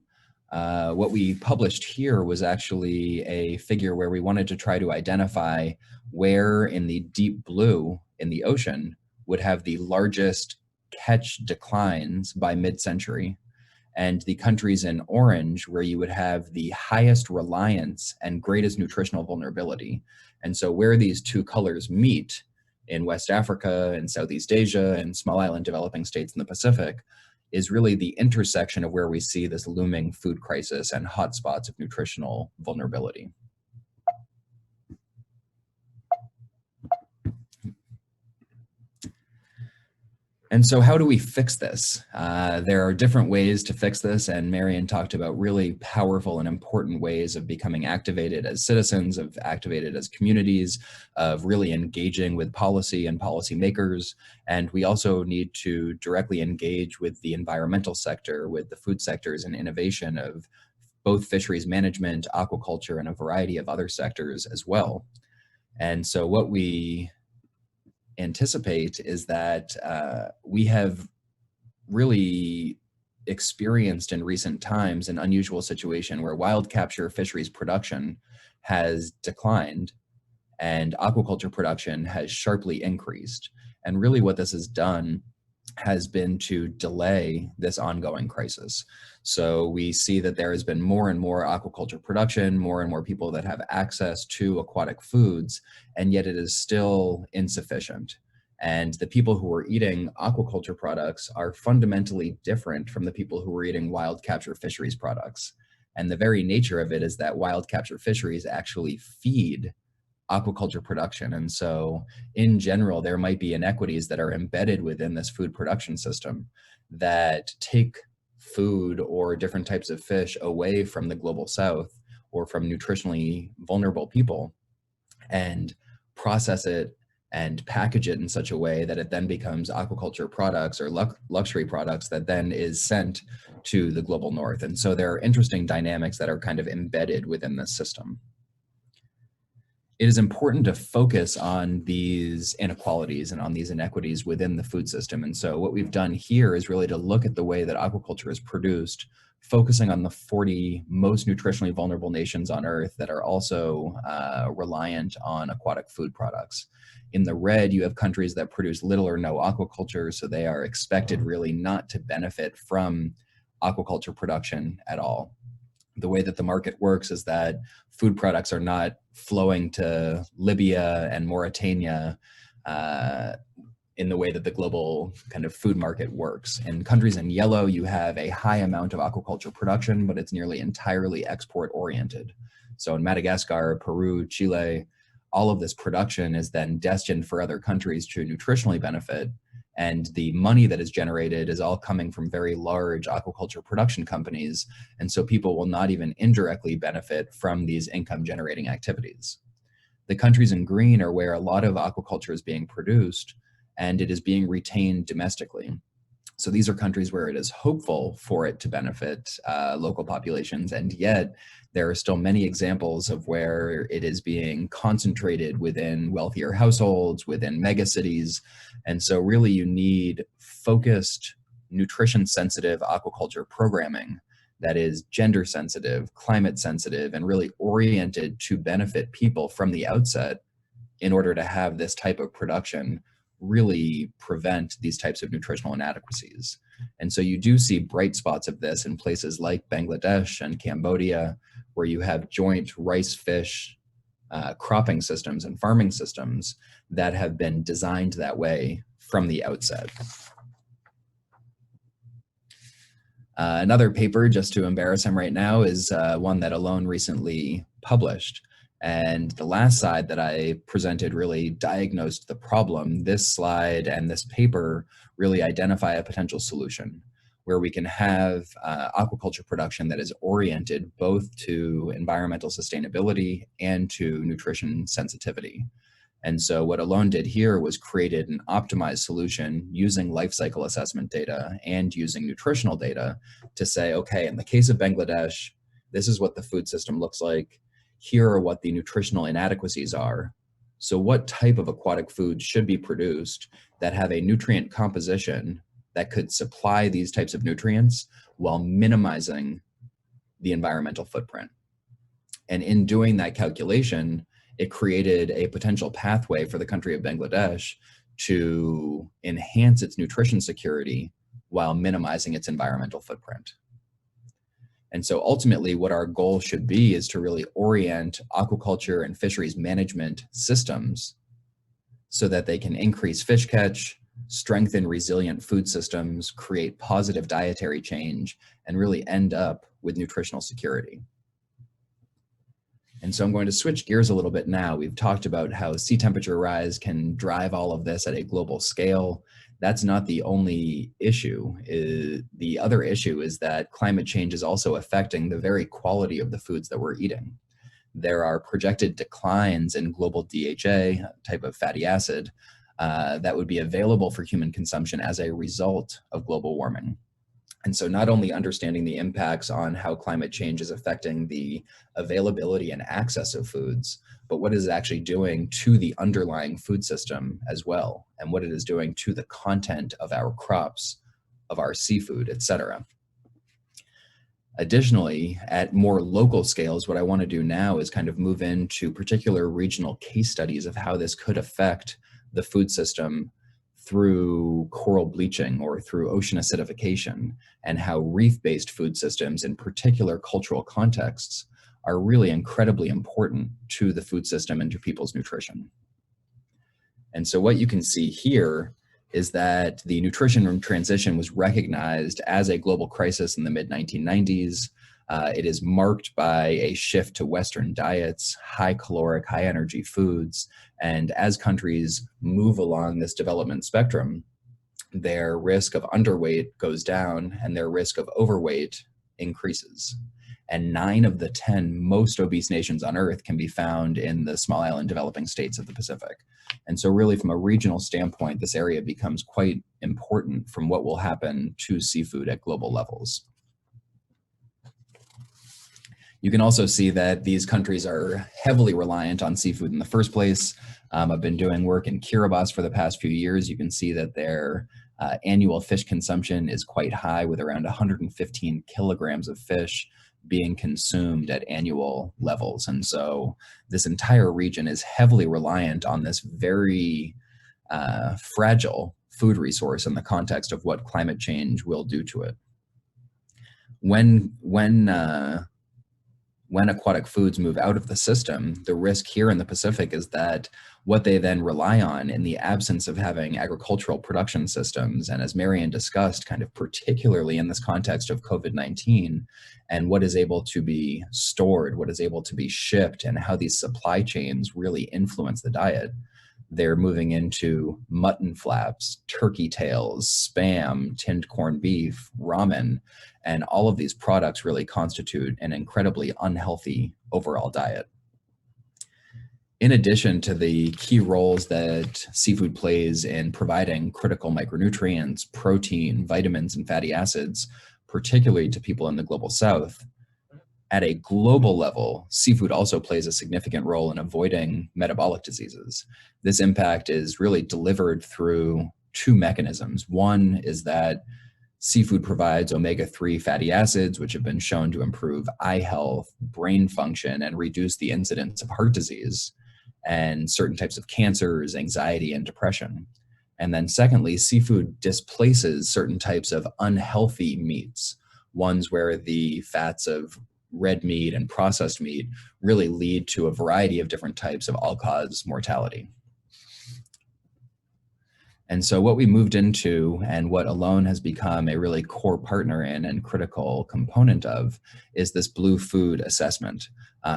What we published here was actually a figure where we wanted to try to identify where in the deep blue in the ocean would have the largest catch declines by mid-century, and the countries in orange where you would have the highest reliance and greatest nutritional vulnerability. And so where these two colors meet in West Africa and Southeast Asia and small island developing states in the Pacific is really the intersection of where we see this looming food crisis and hotspots of nutritional vulnerability. And so how do we fix this? There are different ways to fix this, and Marion talked about really powerful and important ways of becoming activated as citizens, of activated as communities, of really engaging with policy and policymakers. And we also need to directly engage with the environmental sector, with the food sectors and innovation of both fisheries management, aquaculture, and a variety of other sectors as well. And so what we anticipate is that we have really experienced in recent times an unusual situation where wild capture fisheries production has declined and aquaculture production has sharply increased. And really what this has done has been to delay this ongoing crisis. So we see that there has been more and more aquaculture production, more and more people that have access to aquatic foods, and yet it is still insufficient. And the people who are eating aquaculture products are fundamentally different from the people who are eating wild capture fisheries products. And the very nature of it is that wild capture fisheries actually feed aquaculture production. And so in general, there might be inequities that are embedded within this food production system that take food or different types of fish away from the global south or from nutritionally vulnerable people and process it and package it in such a way that it then becomes aquaculture products or luxury products that then is sent to the global north. And so there are interesting dynamics that are kind of embedded within this system. It is important to focus on these inequalities and on these inequities within the food system. And so what we've done here is really to look at the way that aquaculture is produced, focusing on the 40 most nutritionally vulnerable nations on Earth that are also reliant on aquatic food products. In the red, you have countries that produce little or no aquaculture, so they are expected really not to benefit from aquaculture production at all. The way that the market works is that food products are not flowing to Libya and Mauritania in the way that the global kind of food market works. In countries in yellow, you have a high amount of aquaculture production, but it's nearly entirely export oriented. So in Madagascar, Peru, Chile, all of this production is then destined for other countries to nutritionally benefit. And the money that is generated is all coming from very large aquaculture production companies. And so people will not even indirectly benefit from these income generating activities. The countries in green are where a lot of aquaculture is being produced and it is being retained domestically. So these are countries where it is hopeful for it to benefit local populations, and yet there are still many examples of where it is being concentrated within wealthier households, within megacities. And so really you need focused, nutrition-sensitive aquaculture programming that is gender sensitive, climate sensitive, and really oriented to benefit people from the outset in order to have this type of production really prevent these types of nutritional inadequacies. And so you do see bright spots of this in places like Bangladesh and Cambodia, where you have joint rice fish cropping systems and farming systems that have been designed that way from the outset. Another paper, just to embarrass him right now, is one that Alon recently published. And the last slide that I presented really diagnosed the problem. This slide and this paper really identify a potential solution where we can have aquaculture production that is oriented both to environmental sustainability and to nutrition sensitivity. And so what Alon did here was created an optimized solution using life cycle assessment data and using nutritional data to say, okay, in the case of Bangladesh, this is what the food system looks like. Here are what the nutritional inadequacies are. So what type of aquatic foods should be produced that have a nutrient composition that could supply these types of nutrients while minimizing the environmental footprint? And in doing that calculation, it created a potential pathway for the country of Bangladesh to enhance its nutrition security while minimizing its environmental footprint. And so ultimately what our goal should be is to really orient aquaculture and fisheries management systems so that they can increase fish catch, strengthen resilient food systems, create positive dietary change, and really end up with nutritional security. And so I'm going to switch gears a little bit now. We've talked about how sea temperature rise can drive all of this at a global scale. That's not the only issue. The other issue is that climate change is also affecting the very quality of the foods that we're eating. There are projected declines in global DHA, a type of fatty acid, that would be available for human consumption as a result of global warming. And so not only understanding the impacts on how climate change is affecting the availability and access of foods, but what it is actually doing to the underlying food system as well, and what it is doing to the content of our crops, of our seafood, etc. Additionally, at more local scales, what I want to do now is kind of move into particular regional case studies of how this could affect the food system through coral bleaching or through ocean acidification, and how reef-based food systems in particular cultural contexts are really incredibly important to the food system and to people's nutrition. And so what you can see here is that the nutrition transition was recognized as a global crisis in the mid-1990s. It is marked by a shift to Western diets, high caloric, high energy foods. And as countries move along this development spectrum, their risk of underweight goes down and their risk of overweight increases. And 9 of the 10 most obese nations on Earth can be found in the small island developing states of the Pacific. And so really from a regional standpoint, this area becomes quite important from what will happen to seafood at global levels. You can also see that these countries are heavily reliant on seafood in the first place. I've been doing work in Kiribati for the past few years. You can see that their annual fish consumption is quite high, with around 115 kilograms of fish being consumed at annual levels. And so this entire region is heavily reliant on this very fragile food resource in the context of what climate change will do to it. When aquatic foods move out of the system, the risk here in the Pacific is that what they then rely on in the absence of having agricultural production systems, and as Marian discussed, kind of particularly in this context of COVID-19, and what is able to be stored, what is able to be shipped, and how these supply chains really influence the diet, they're moving into mutton flaps, turkey tails, Spam, tinned corned beef, ramen, and all of these products really constitute an incredibly unhealthy overall diet. In addition to the key roles that seafood plays in providing critical micronutrients, protein, vitamins, and fatty acids, particularly to people in the global south, at a global level, seafood also plays a significant role in avoiding metabolic diseases. This impact is really delivered through 2 mechanisms. One is that seafood provides omega-3 fatty acids, which have been shown to improve eye health, brain function, and reduce the incidence of heart disease and certain types of cancers, anxiety, and depression. And then secondly, seafood displaces certain types of unhealthy meats, ones where the fats of red meat and processed meat really lead to a variety of different types of all-cause mortality. And so what we moved into, and what Alone has become a really core partner in and critical component of, is this Blue Food Assessment.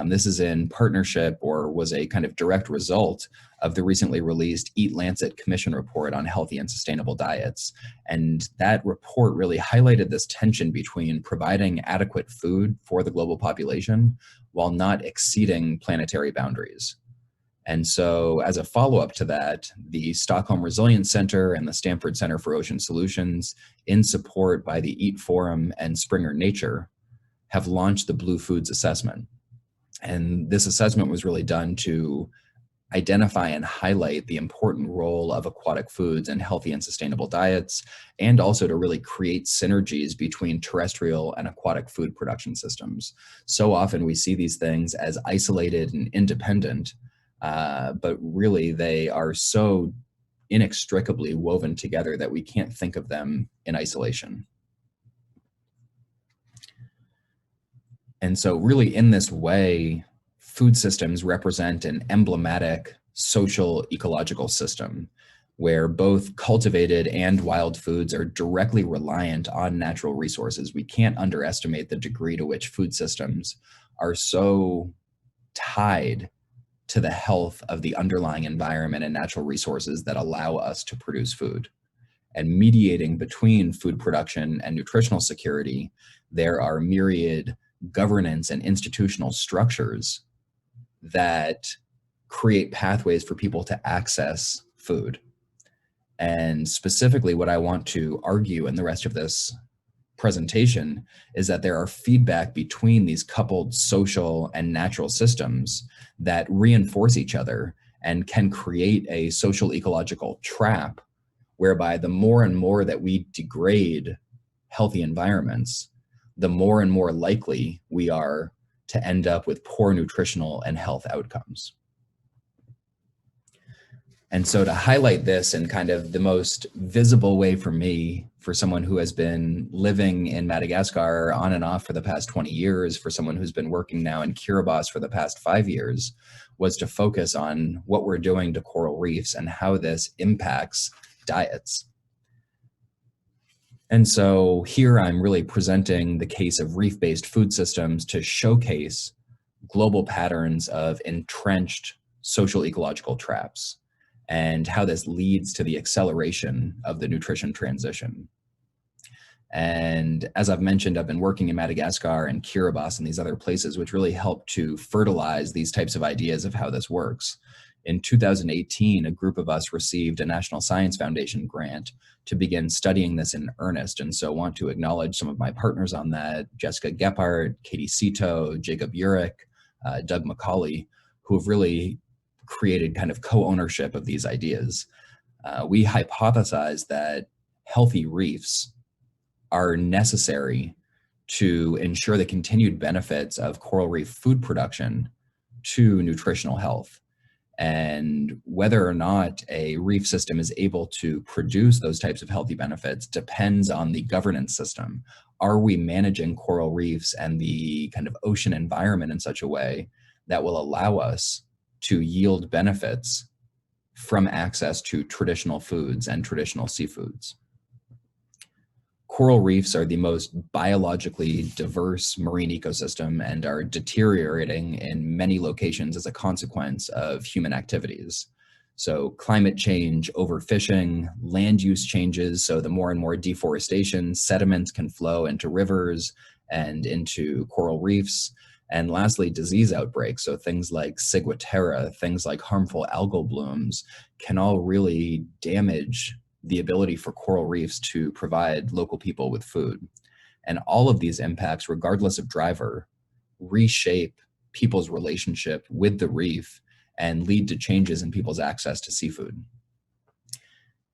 This is in partnership, or was a kind of direct result of the recently released Eat Lancet Commission report on healthy and sustainable diets. And that report really highlighted this tension between providing adequate food for the global population while not exceeding planetary boundaries. And so as a follow-up to that, the Stockholm Resilience Center and the Stanford Center for Ocean Solutions, in support by the Eat Forum and Springer Nature, have launched the Blue Foods Assessment. And this assessment was really done to identify and highlight the important role of aquatic foods in healthy and sustainable diets, and also to really create synergies between terrestrial and aquatic food production systems. So often we see these things as isolated and independent, but really they are so inextricably woven together that we can't think of them in isolation. And so really in this way, food systems represent an emblematic social ecological system where both cultivated and wild foods are directly reliant on natural resources. We can't underestimate the degree to which food systems are so tied to the health of the underlying environment and natural resources that allow us to produce food. And mediating between food production and nutritional security, there are myriad governance and institutional structures that create pathways for people to access food. And specifically what I want to argue in the rest of this presentation is that there are feedback between these coupled social and natural systems that reinforce each other and can create a social ecological trap whereby the more and more that we degrade healthy environments, the more and more likely we are to end up with poor nutritional and health outcomes. And so to highlight this in kind of the most visible way for me, for someone who has been living in Madagascar on and off for the past 20 years, for someone who's been working now in Kiribati for the past 5 years, was to focus on what we're doing to coral reefs and how this impacts diets. And so here I'm really presenting the case of reef-based food systems to showcase global patterns of entrenched social ecological traps and how this leads to the acceleration of the nutrition transition. And as I've mentioned, I've been working in Madagascar and Kiribati and these other places, which really help to fertilize these types of ideas of how this works. In 2018, a group of us received a National Science Foundation grant to begin studying this in earnest. And so I want to acknowledge some of my partners on that, Jessica Gephardt, Katie Cito, Jacob Urich, Doug McCauley, who have really created kind of co-ownership of these ideas. We hypothesize that healthy reefs are necessary to ensure the continued benefits of coral reef food production to nutritional health. And whether or not a reef system is able to produce those types of healthy benefits depends on the governance system. Are we managing coral reefs and the kind of ocean environment in such a way that will allow us to yield benefits from access to traditional foods and traditional seafoods? Coral reefs are the most biologically diverse marine ecosystem and are deteriorating in many locations as a consequence of human activities. So climate change, overfishing, land use changes, so the more and more deforestation, sediments can flow into rivers and into coral reefs. And lastly, disease outbreaks, so things like ciguatera, things like harmful algal blooms can all really damage the ability for coral reefs to provide local people with food. And all of these impacts, regardless of driver, reshape people's relationship with the reef and lead to changes in people's access to seafood.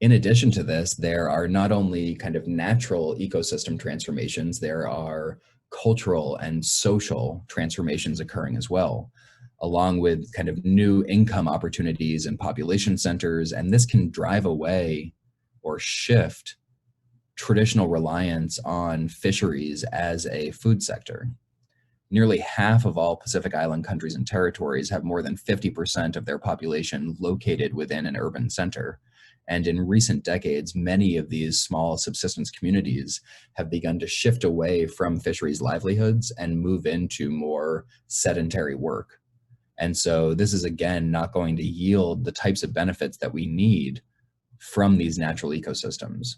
In addition to this, there are not only kind of natural ecosystem transformations, there are cultural and social transformations occurring as well, along with kind of new income opportunities and population centers. And this can drive away or shift traditional reliance on fisheries as a food sector. Nearly half of all Pacific Island countries and territories have more than 50% of their population located within an urban center. And in recent decades, many of these small subsistence communities have begun to shift away from fisheries livelihoods and move into more sedentary work. And so this is, again, not going to yield the types of benefits that we need from these natural ecosystems.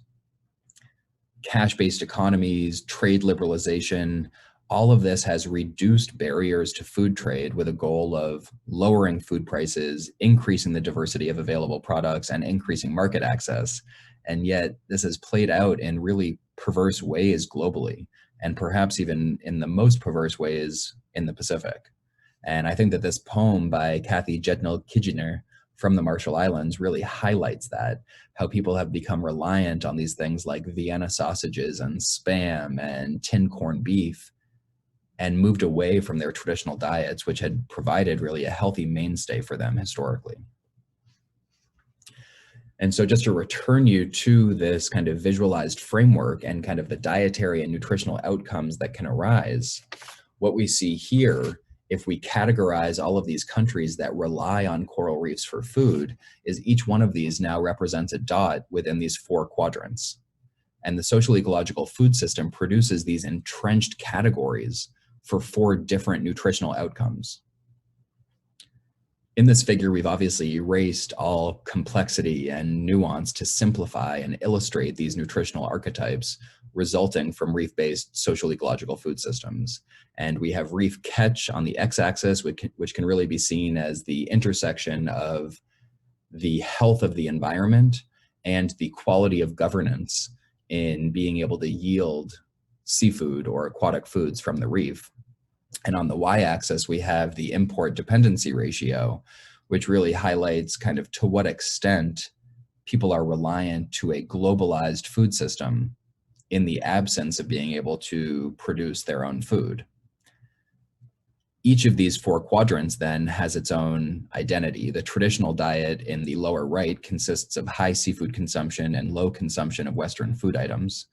Cash-based economies, trade liberalization, all of this has reduced barriers to food trade with a goal of lowering food prices, increasing the diversity of available products, and increasing market access. And yet this has played out in really perverse ways globally, and perhaps even in the most perverse ways in the Pacific. And I think that this poem by Kathy Jetnil-Kijiner from the Marshall Islands really highlights that, how people have become reliant on these things like Vienna sausages and Spam and tin corned beef and moved away from their traditional diets, which had provided really a healthy mainstay for them historically. And so just to return you to this kind of visualized framework and kind of the dietary and nutritional outcomes that can arise, what we see here, if we categorize all of these countries that rely on coral reefs for food, is each one of these now represents a dot within these 4 quadrants. And the social ecological food system produces these entrenched categories for 4 different nutritional outcomes. In this figure, we've obviously erased all complexity and nuance to simplify and illustrate these nutritional archetypes resulting from reef-based social ecological food systems. And we have reef catch on the x-axis, which can really be seen as the intersection of the health of the environment and the quality of governance in being able to yield seafood or aquatic foods from the reef. And on the y-axis, we have the import dependency ratio, which really highlights kind of to what extent people are reliant to a globalized food system in the absence of being able to produce their own food. Each of these four quadrants then has its own identity. The traditional diet in the lower right consists of high seafood consumption and low consumption of Western food items.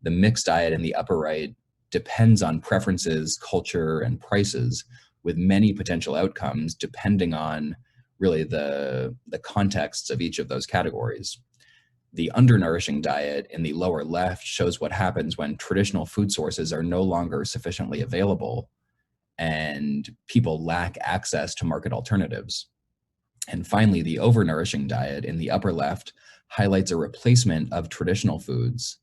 The mixed diet in the upper right depends on preferences, culture, and prices, with many potential outcomes depending on really the contexts of each of those categories. The undernourishing diet in the lower left shows what happens when traditional food sources are no longer sufficiently available and people lack access to market alternatives. And finally, the overnourishing diet in the upper left highlights a replacement of traditional foods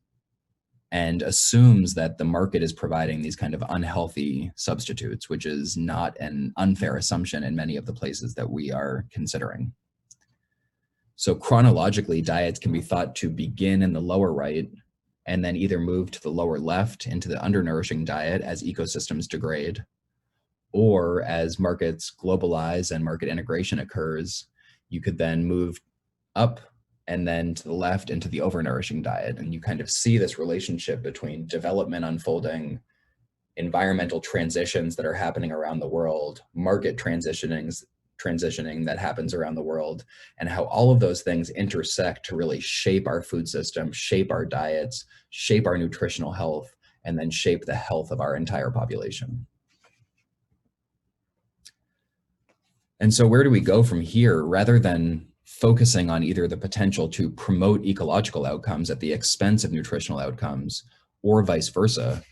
and assumes that the market is providing these kind of unhealthy substitutes, which is not an unfair assumption in many of the places that we are considering. So chronologically, diets can be thought to begin in the lower right and then either move to the lower left into the undernourishing diet as ecosystems degrade, or as markets globalize and market integration occurs, you could then move up and then to the left into the overnourishing diet. And you kind of see this relationship between development unfolding, environmental transitions that are happening around the world, market transitioning that happens around the world, and how all of those things intersect to really shape our food system, shape our diets, shape our nutritional health, and then shape the health of our entire population. And so where do we go from here? Rather than focusing on either the potential to promote ecological outcomes at the expense of nutritional outcomes or vice versa,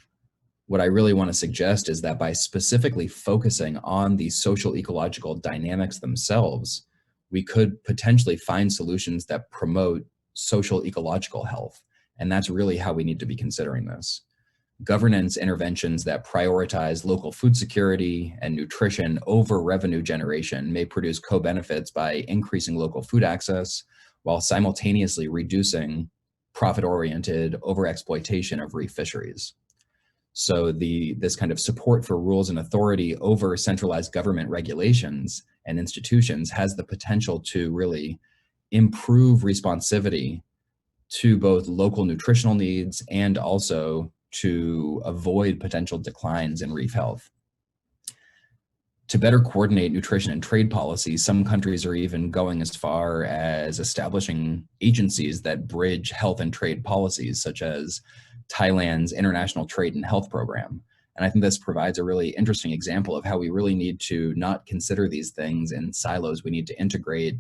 what I really want to suggest is that by specifically focusing on the social ecological dynamics themselves, we could potentially find solutions that promote social ecological health. And that's really how we need to be considering this. Governance interventions that prioritize local food security and nutrition over revenue generation may produce co-benefits by increasing local food access while simultaneously reducing profit-oriented overexploitation of reef fisheries. So this kind of support for rules and authority over centralized government regulations and institutions has the potential to really improve responsivity to both local nutritional needs and also to avoid potential declines in reef health. To better coordinate nutrition and trade policies, some countries are even going as far as establishing agencies that bridge health and trade policies, such as Thailand's International Trade and Health Program. And I think this provides a really interesting example of how we really need to not consider these things in silos. We need to integrate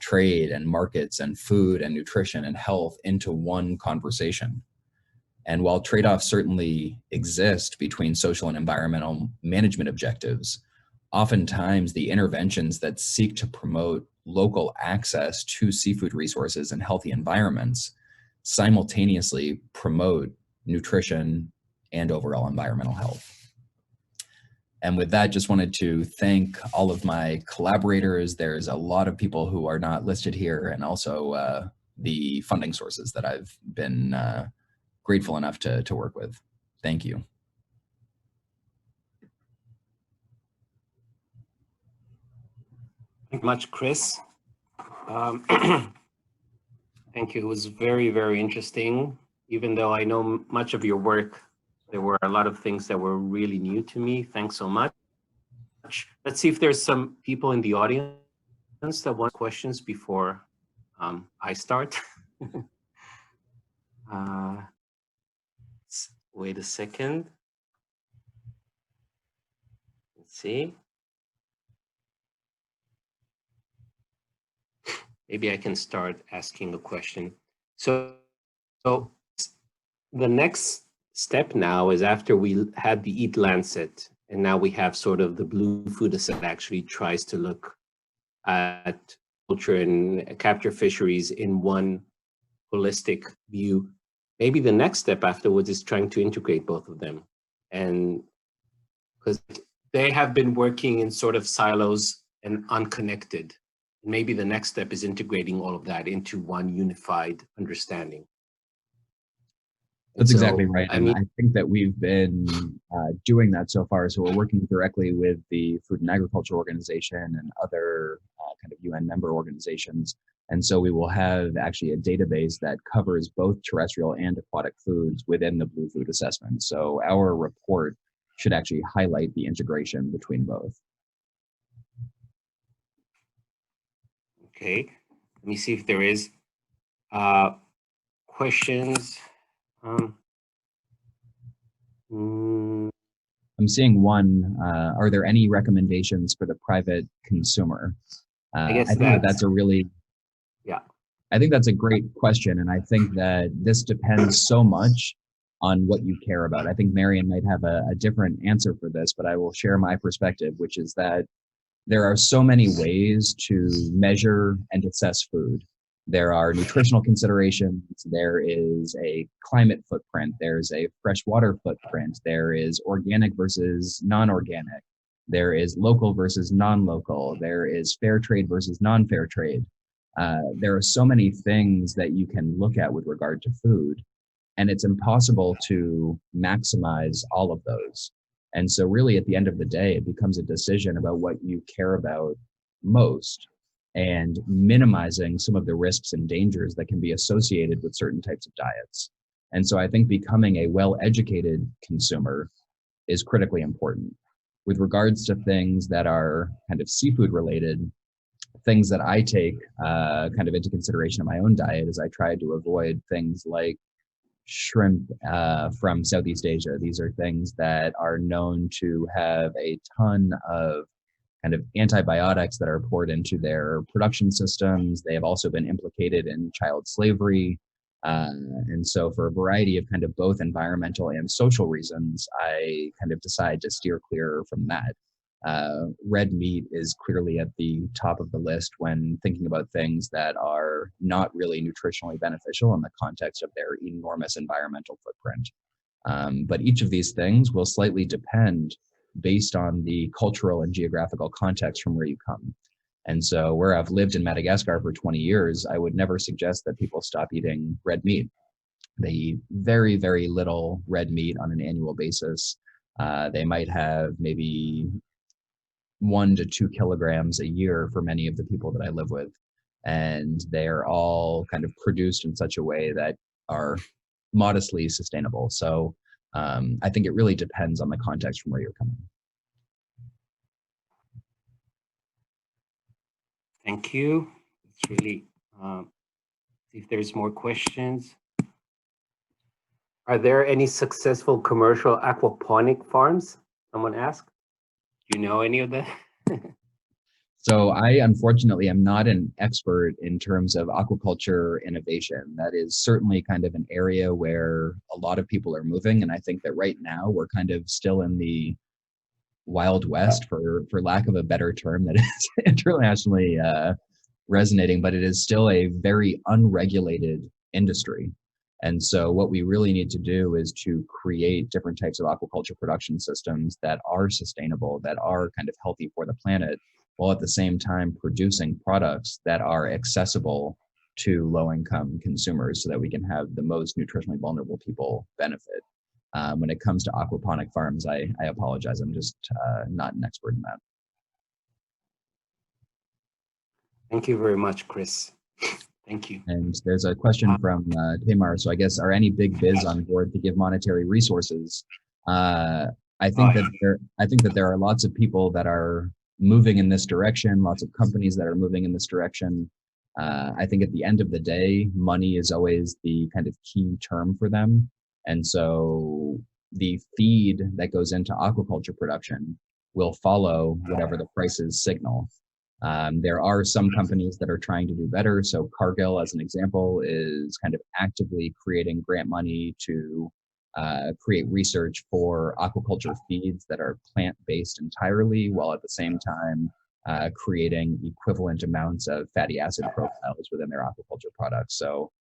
trade and markets and food and nutrition and health into one conversation. And while trade-offs certainly exist between social and environmental management objectives, oftentimes the interventions that seek to promote local access to seafood resources and healthy environments simultaneously promote nutrition and overall environmental health. And with that, just wanted to thank all of my collaborators. There's a lot of people who are not listed here, and also the funding sources that I've been grateful enough to work with. Thank you. Thank you much, Chris. Thank you. It was very, very interesting. Even though I know much of your work, there were a lot of things that were really new to me. Thanks so much. Let's see if there's some people in the audience that want questions before I start. Wait a second. Let's see. Maybe I can start asking a question. So the next step now is, after we had the Eat Lancet, and now we have sort of the Blue Food Asset that actually tries to look at culture and capture fisheries in one holistic view. Maybe the next step afterwards is trying to integrate both of them. And because they have been working in sort of silos and unconnected. Maybe the next step is integrating all of that into one unified understanding. That's exactly right. And I think that we've been doing that so far. So we're working directly with the Food and Agriculture Organization and other kind of UN member organizations. And so we will have actually a database that covers both terrestrial and aquatic foods within the Blue Food Assessment. So our report should actually highlight the integration between both. Okay, let me see if there is questions. I'm seeing one. Are there any recommendations for the private consumer? I think that's a really, I think that's a great question. And I think that this depends so much on what you care about. I think Marion might have a different answer for this, but I will share my perspective, which is that there are so many ways to measure and assess food. There are nutritional considerations, there is a climate footprint, there's a freshwater footprint, there is organic versus non-organic, there is local versus non-local, there is fair trade versus non-fair trade. There are so many things that you can look at with regard to food, and it's impossible to maximize all of those. And so really at the end of the day, it becomes a decision about what you care about most and minimizing some of the risks and dangers that can be associated with certain types of diets. And so I think becoming a well-educated consumer is critically important. With regards to things that are kind of seafood related, things that I take kind of into consideration in my own diet is I try to avoid things like shrimp from Southeast Asia. These are things that are known to have a ton of kind of antibiotics that are poured into their production systems. They have also been implicated in child slavery. And so for a variety of kind of both environmental and social reasons, I kind of decide to steer clear from that. Red meat is clearly at the top of the list when thinking about things that are not really nutritionally beneficial in the context of their enormous environmental footprint. But each of these things will slightly depend based on the cultural and geographical context from where you come. And so where I've lived in Madagascar for 20 years, I would never suggest that people stop eating red meat. They eat very, very little red meat on an annual basis. They might have maybe 1 to 2 kilograms a year for many of the people that I live with. And they're all kind of produced in such a way that are modestly sustainable. So I think it really depends on the context from where you're coming. Thank you. It's really, see if there's more questions. Are there any successful commercial aquaponic farms? Someone asked. Do you know any of that? So I unfortunately am not an expert in terms of aquaculture innovation. That is certainly kind of an area where a lot of people are moving. And I think that right now we're kind of still in the Wild West, for lack of a better term that is internationally resonating, but it is still a very unregulated industry. And so what we really need to do is to create different types of aquaculture production systems that are sustainable, that are kind of healthy for the planet, while at the same time producing products that are accessible to low-income consumers so that we can have the most nutritionally vulnerable people benefit. When it comes to aquaponic farms, I apologize. I'm just not an expert in that. Thank you very much, Chris. Thank you. And there's a question from Tamar. So I guess, are any big biz on board to give monetary resources? I think that there are lots of people that are moving in this direction, lots of companies that are moving in this direction. I think at the end of the day, money is always the kind of key term for them. And so the feed that goes into aquaculture production will follow whatever the prices signal. There are some companies that are trying to do better. So Cargill, as an example, is kind of actively creating grant money to create research for aquaculture feeds that are plant-based entirely, while at the same time creating equivalent amounts of fatty acid profiles within their aquaculture products. So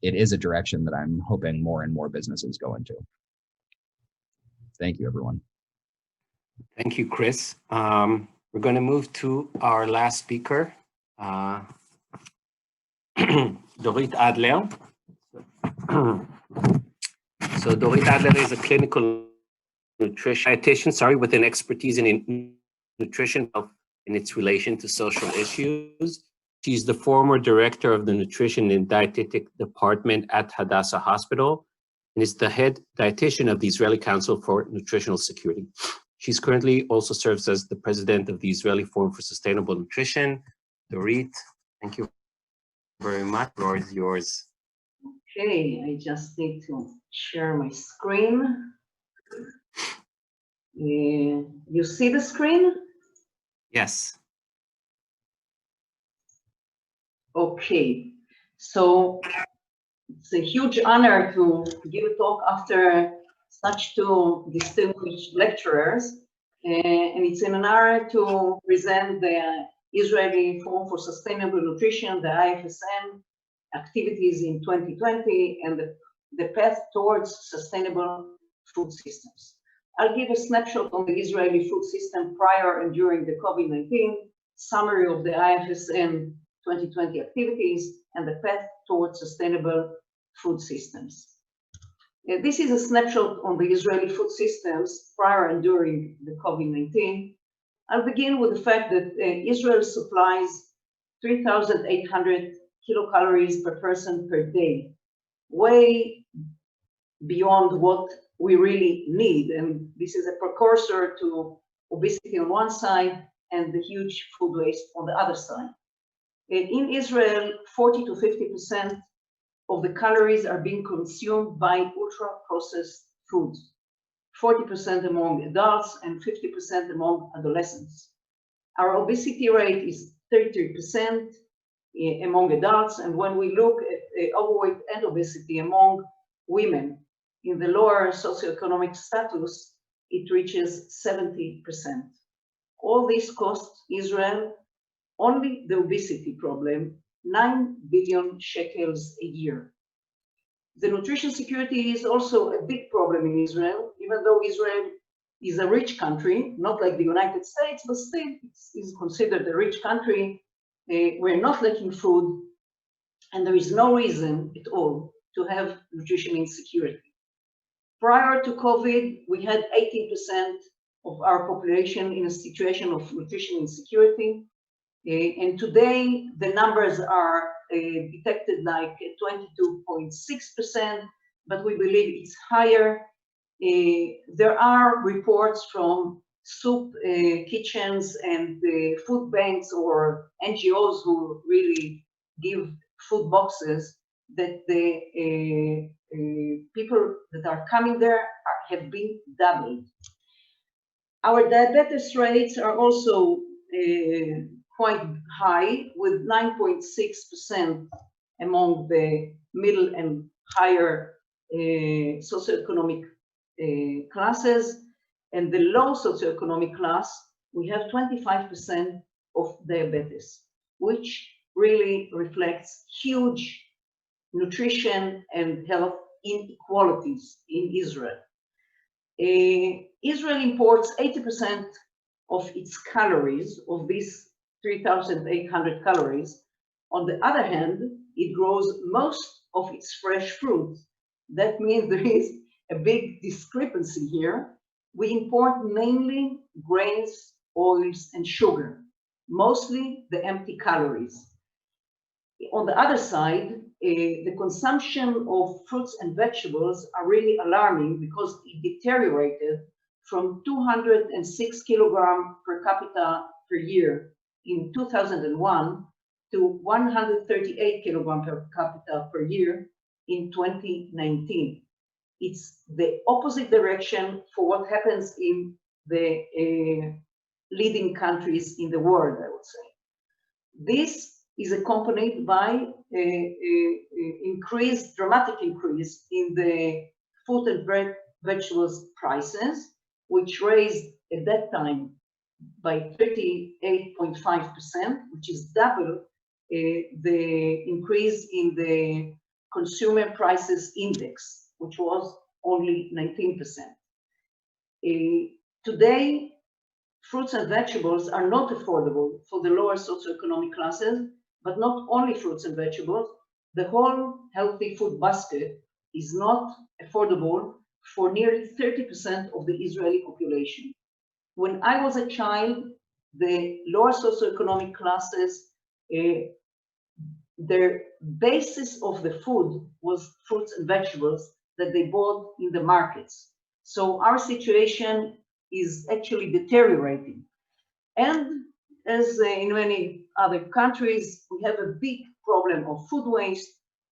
it is a direction that I'm hoping more and more businesses go into. Thank you, everyone. Thank you, Chris. We're going to move to our last speaker, Dorit Adler. So Dorit Adler is a clinical dietitian, with an expertise in nutrition health and its relation to social issues. She's the former director of the Nutrition and Dietetic Department at Hadassah Hospital and is the head dietitian of the Israeli Council for Nutritional Security. She's currently also serves as the president of the Israeli Forum for Sustainable Nutrition. Dorit, thank you very much. The floor is yours. Okay, I just need to share my screen. You see the screen? Yes. Okay, so it's a huge honor to give a talk after such two distinguished lecturers, and it's an honor to present the Israeli Forum for Sustainable Nutrition, the IFSN, activities in 2020 and the path towards sustainable food systems. I'll give a snapshot on the Israeli food system prior and during the COVID-19, summary of the IFSN 2020 activities, and the path towards sustainable food systems. This is a snapshot on the Israeli food systems prior and during the COVID-19. I'll begin with the fact that Israel supplies 3,800 kilocalories per person per day, way beyond what we really need. And this is a precursor to obesity on one side and the huge food waste on the other side. In Israel, 40 to 50% of the calories are being consumed by ultra-processed foods, 40% among adults and 50% among adolescents. Our obesity rate is 33% among adults, and when we look at overweight and obesity among women in the lower socioeconomic status, it reaches 70%. All this costs Israel, only the obesity problem, 9 billion shekels a year. The nutrition security is also a big problem in Israel, even though Israel is a rich country, not like the United States, but still is considered a rich country. We're not lacking food, and there is no reason at all to have nutrition insecurity. Prior to COVID, we had 18% of our population in a situation of nutrition insecurity. And today, the numbers are detected like 22.6%, but we believe it's higher. There are reports from soup kitchens and food banks or NGOs who really give food boxes that the people that are coming there have been doubled. Our diabetes rates are also quite high, with 9.6% among the middle and higher socioeconomic classes, and the low socioeconomic class, we have 25% of diabetes, which really reflects huge nutrition and health inequalities in Israel. Israel imports 80% of its calories, of these 3,800 calories. On the other hand, it grows most of its fresh fruit. That means there is a big discrepancy here. We import mainly grains, oils, and sugar, mostly the empty calories. On the other side, the consumption of fruits and vegetables are really alarming because it deteriorated from 206 kilograms per capita per year in 2001 to 138 kilograms per capita per year in 2019. It's the opposite direction for what happens in the leading countries in the world, I would say. This is accompanied by dramatic increase in the fruit and vegetables prices, which raised at that time by 38.5%, which is double the increase in the consumer prices index, which was only 19%. Today, fruits and vegetables are not affordable for the lower socioeconomic classes, but not only fruits and vegetables, the whole healthy food basket is not affordable for nearly 30% of the Israeli population. When I was a child, the lower socioeconomic classes, their basis of the food was fruits and vegetables, that they bought in the markets. So our situation is actually deteriorating. And as in many other countries, we have a big problem of food waste,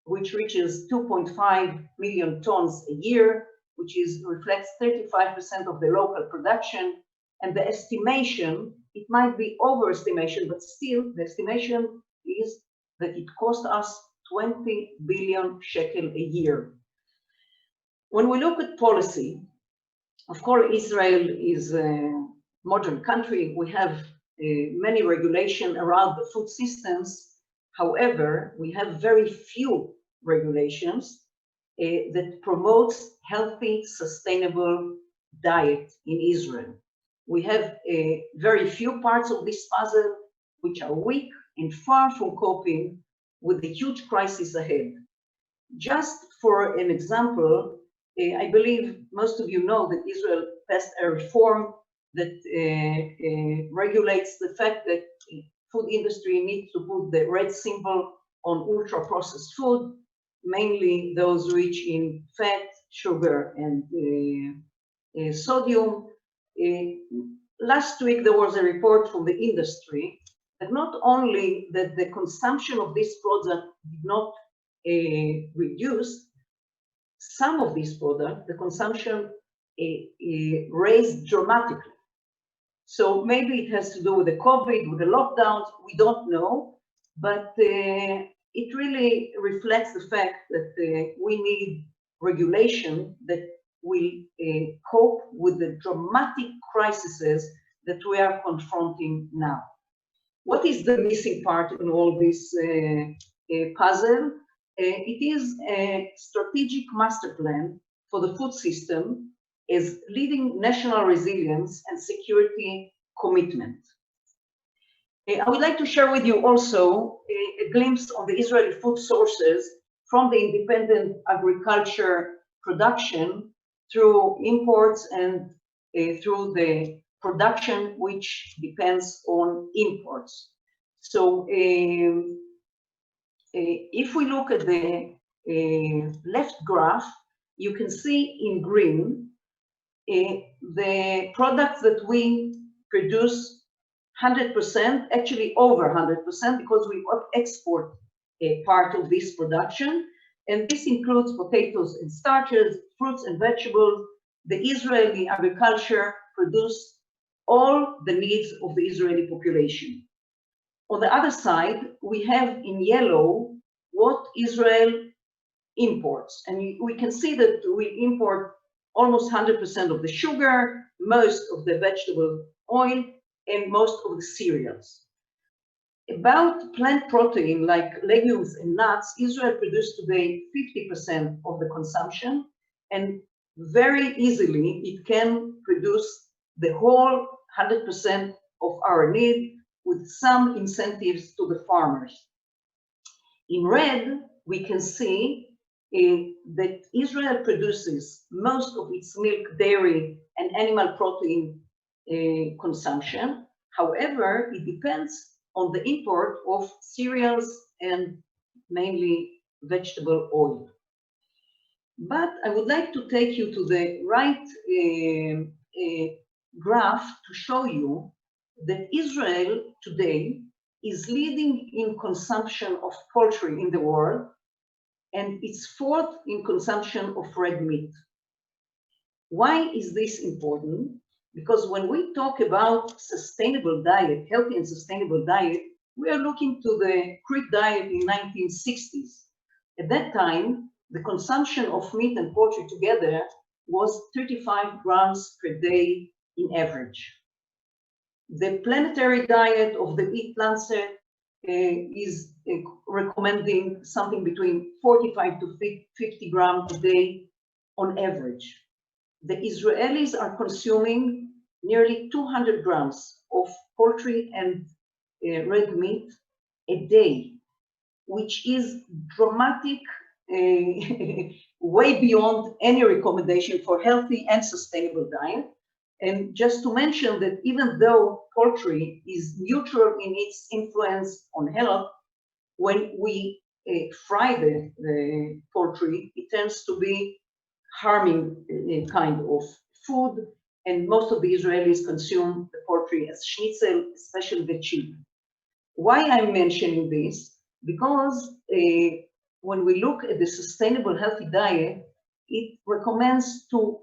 which reaches 2.5 million tons a year, which reflects 35% of the local production. And the estimation, it might be overestimation, but still the estimation is that it cost us 20 billion shekel a year. When we look at policy, of course, Israel is a modern country. We have many regulations around the food systems. However, we have very few regulations that promotes healthy, sustainable diet in Israel. We have very few parts of this puzzle which are weak and far from coping with the huge crisis ahead. Just for an example, I believe most of you know that Israel passed a reform that regulates the fact that food industry needs to put the red symbol on ultra-processed food, mainly those rich in fat, sugar, and sodium. Last week, there was a report from the industry that not only that the consumption of this product did not reduce, some of these products, the consumption raised dramatically. So maybe it has to do with the COVID, with the lockdowns, we don't know, but it really reflects the fact that we need regulation that will cope with the dramatic crises that we are confronting now. What is the missing part in all this puzzle? It is a strategic master plan for the food system as leading national resilience and security commitment. I would like to share with you also a glimpse of the Israeli food sources from the independent agriculture production through imports and through the production which depends on imports. So if we look at the left graph, you can see in green the products that we produce 100%, actually over 100%, because we export a part of this production. And this includes potatoes and starches, fruits and vegetables. The Israeli agriculture produce all the needs of the Israeli population. On the other side, we have in yellow what Israel imports. And we can see that we import almost 100% of the sugar, most of the vegetable oil, and most of the cereals. About plant protein, like legumes and nuts, Israel produces today 50% of the consumption, and very easily it can produce the whole 100% of our need with some incentives to the farmers. In red, we can see that Israel produces most of its milk, dairy, and animal protein consumption. However, it depends on the import of cereals and mainly vegetable oil. But I would like to take you to the right graph to show you that Israel today is leading in consumption of poultry in the world, and it's fourth in consumption of red meat. Why is this important? Because when we talk about sustainable diet, healthy and sustainable diet, we are looking to the Greek diet in 1960s. At that time, the consumption of meat and poultry together was 35 grams per day in average. The planetary diet of the Eat Lancet is recommending something between 45 to 50 grams a day on average. The Israelis are consuming nearly 200 grams of poultry and red meat a day, which is dramatic, way beyond any recommendation for healthy and sustainable diet. And just to mention that even though poultry is neutral in its influence on health, when we fry the poultry, it tends to be harming kind of food, and most of the Israelis consume the poultry as schnitzel, especially the chili. Why I'm mentioning this? Because when we look at the sustainable healthy diet, it recommends to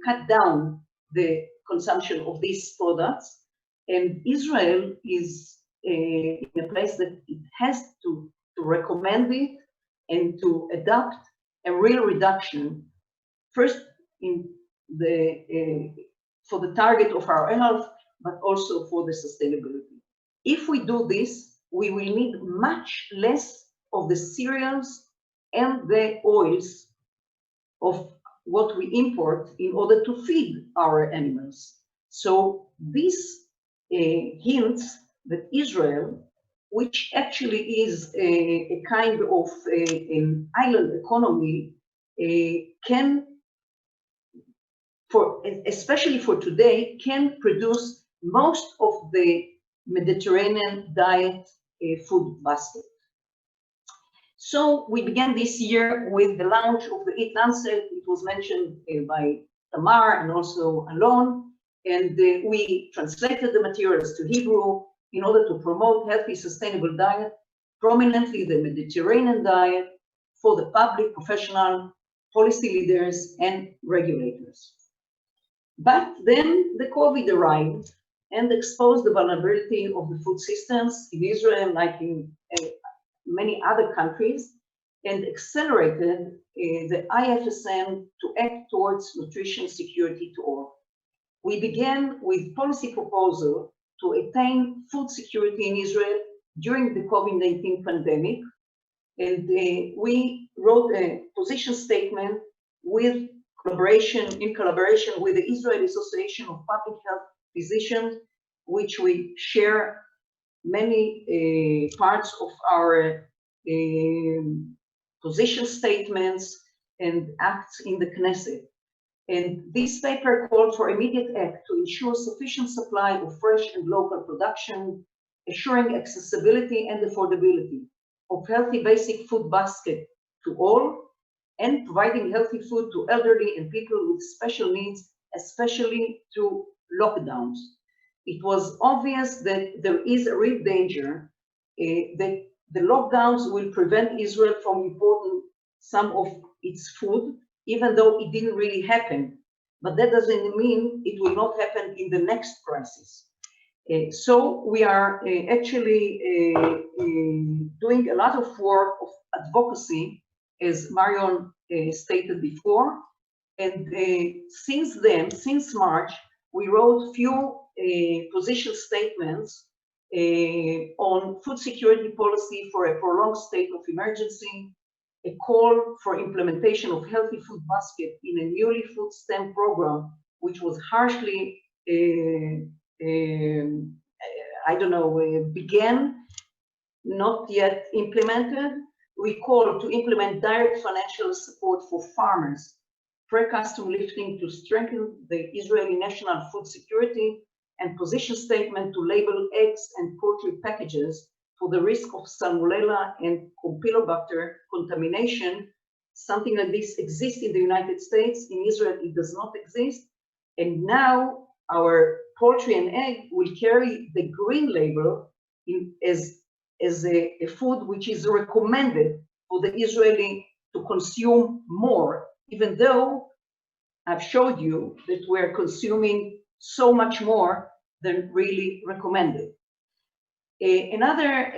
cut down the consumption of these products, and Israel is in a place that it has to recommend it and to adopt a real reduction, first in the for the target of our health, but also for the sustainability. If we do this, we will need much less of the cereals and the oils of what we import in order to feed our animals. So this hints that Israel, which actually is a kind of an island economy, can, especially for today, can produce most of the Mediterranean diet food basket. So we began this year with the launch of the Eat Lancet. It was mentioned by Tamar and also Alon, and we translated the materials to Hebrew in order to promote healthy, sustainable diet, prominently the Mediterranean diet, for the public, professional, policy leaders, and regulators. But then the COVID arrived and exposed the vulnerability of the food systems in Israel, like in many other countries, and accelerated the IFSM to act towards nutrition security to all. We began with policy proposal to attain food security in Israel during the COVID-19 pandemic, and we wrote a position statement in collaboration with the Israeli Association of Public Health Physicians, which we share many parts of our position statements and acts in the Knesset. And this paper called for immediate act to ensure sufficient supply of fresh and local production, assuring accessibility and affordability of healthy basic food basket to all, and providing healthy food to elderly and people with special needs, especially through lockdowns. It was obvious that there is a real danger that the lockdowns will prevent Israel from importing some of its food, even though it didn't really happen. But that doesn't mean it will not happen in the next crisis. So we are actually doing a lot of work of advocacy, as Marion stated before. And since then, since March, we wrote few position statements on food security policy for a prolonged state of emergency, a call for implementation of healthy food basket in a newly food stamp program, which was harshly, began, not yet implemented. We call to implement direct financial support for farmers, pre-custom lifting to strengthen the Israeli national food security, and position statement to label eggs and poultry packages for the risk of Salmonella and Campylobacter contamination. Something like this exists in the United States. In Israel, it does not exist. And now our poultry and egg will carry the green label as a food which is recommended for the Israeli to consume more, even though I've showed you that we're consuming so much more than really recommended. Another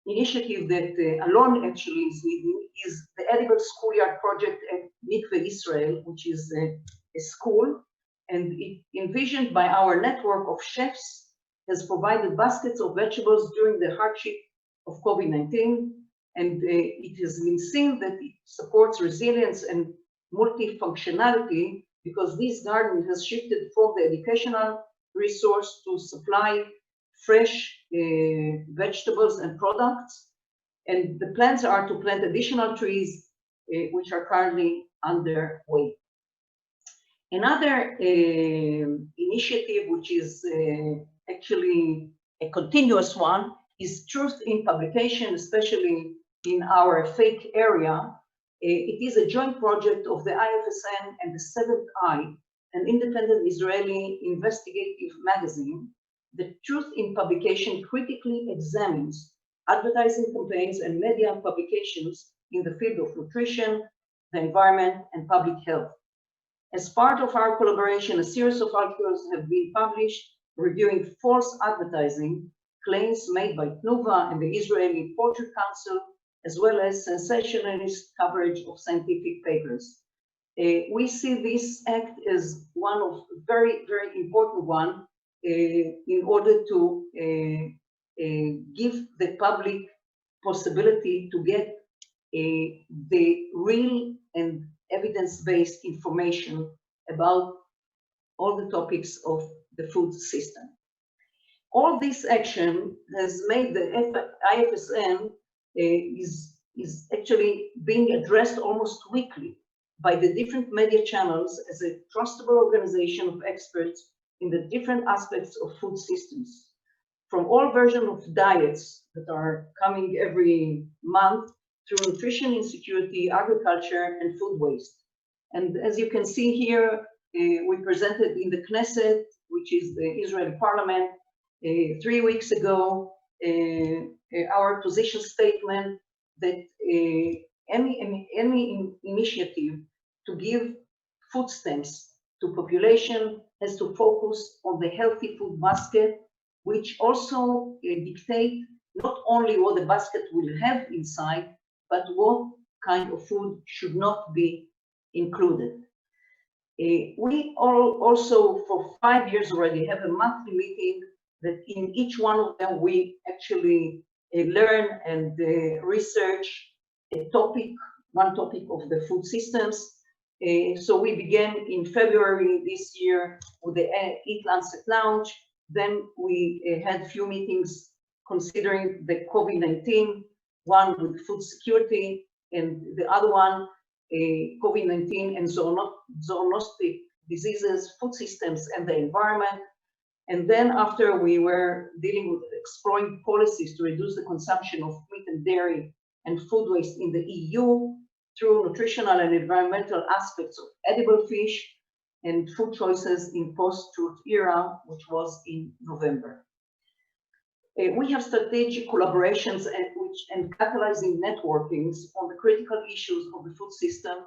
initiative that Alon actually is leading is the Edible Schoolyard project at Mikveh Israel, which is a school, and it envisioned by our network of chefs has provided baskets of vegetables during the hardship of COVID-19, and it has been seen that it supports resilience and multifunctionality because this garden has shifted from the educational resource to supply fresh vegetables and products. And the plans are to plant additional trees, which are currently underway. Another initiative, which is actually a continuous one, is truth in publication, especially in our fake area. It is a joint project of the IFSN and the Seventh Eye, an independent Israeli investigative magazine. The Truth in Publication critically examines advertising campaigns and media publications in the field of nutrition, the environment, and public health. As part of our collaboration, a series of articles have been published reviewing false advertising, claims made by Tnuva and the Israeli Poultry Council, as well as sensationalist coverage of scientific papers. We see this act as one of very, very important one in order to give the public possibility to get the real and evidence-based information about all the topics of the food system. All this action has made the IFSN is actually being addressed almost weekly by the different media channels as a trustable organization of experts in the different aspects of food systems, from all versions of diets that are coming every month through nutrition insecurity, agriculture, and food waste. And as you can see here, we presented in the Knesset, which is the Israeli parliament, 3 weeks ago, our position statement that any initiative to give food stamps to population has to focus on the healthy food basket, which also dictate not only what the basket will have inside, but what kind of food should not be included. We also, for 5 years already, have a monthly meeting that in each one of them we actually learn and research a topic, one topic of the food systems. So we began in February this year with the Eat Lancet Lounge. Then we had a few meetings considering the COVID-19, one with food security and the other one, COVID-19 and zoonotic diseases, food systems and the environment. And then after we were dealing with exploring policies to reduce the consumption of meat and dairy and food waste in the EU through nutritional and environmental aspects of edible fish and food choices in post-truth era, which was in November. We have strategic collaborations and catalyzing networkings on the critical issues of the food system.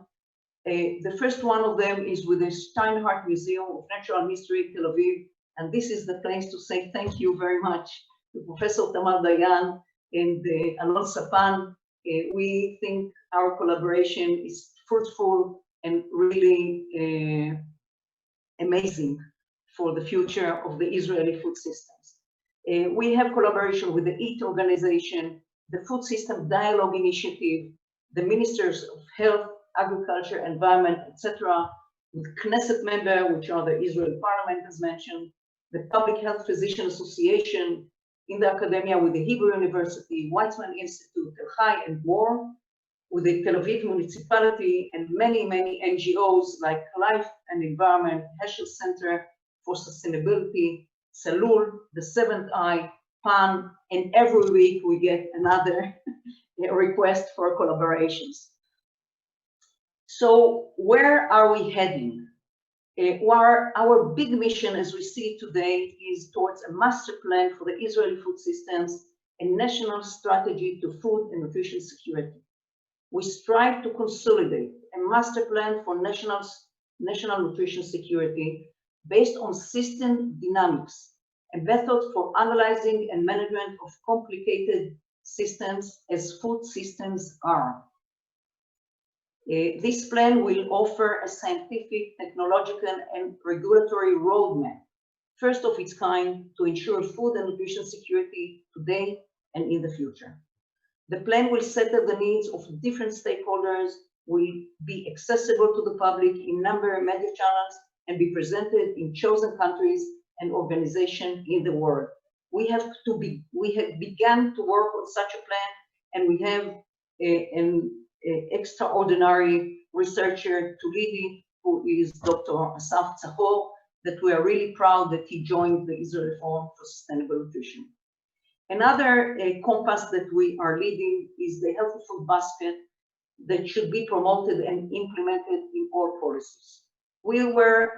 The first one of them is with the Steinhardt Museum of Natural History, Tel Aviv. And this is the place to say thank you very much to Professor Tamar Dayan and Alon Sapan. We think our collaboration is fruitful and really amazing for the future of the Israeli food systems. We have collaboration with the EAT organization, the Food System Dialogue Initiative, the Ministers of Health, Agriculture, Environment, etc., with Knesset member, which are the Israeli Parliament, as mentioned, the Public Health Physician Association, in the academia with the Hebrew University, Weizmann Institute, Tel Chai, and more, with the Tel Aviv municipality and many, many NGOs like Life and Environment, Heschel Center for Sustainability, Salul, the Seventh Eye, PAN, and every week we get another request for collaborations. So where are we heading? Our big mission, as we see today, is towards a master plan for the Israeli food systems and national strategy to food and nutrition security. We strive to consolidate a master plan for national nutrition security based on system dynamics, a method for analyzing and management of complicated systems as food systems are. This plan will offer a scientific, technological, and regulatory roadmap, first of its kind, to ensure food and nutrition security today and in the future. The plan will settle the needs of different stakeholders, will be accessible to the public in a number of media channels, and be presented in chosen countries and organizations in the world. We have begun to work on such a plan, and we have an extraordinary researcher to lead it, who is Dr. Asaf Tzahor, that we are really proud that he joined the Israeli Forum for Sustainable Nutrition. Another compass that we are leading is the healthy food basket. that should be promoted and implemented in all policies. We were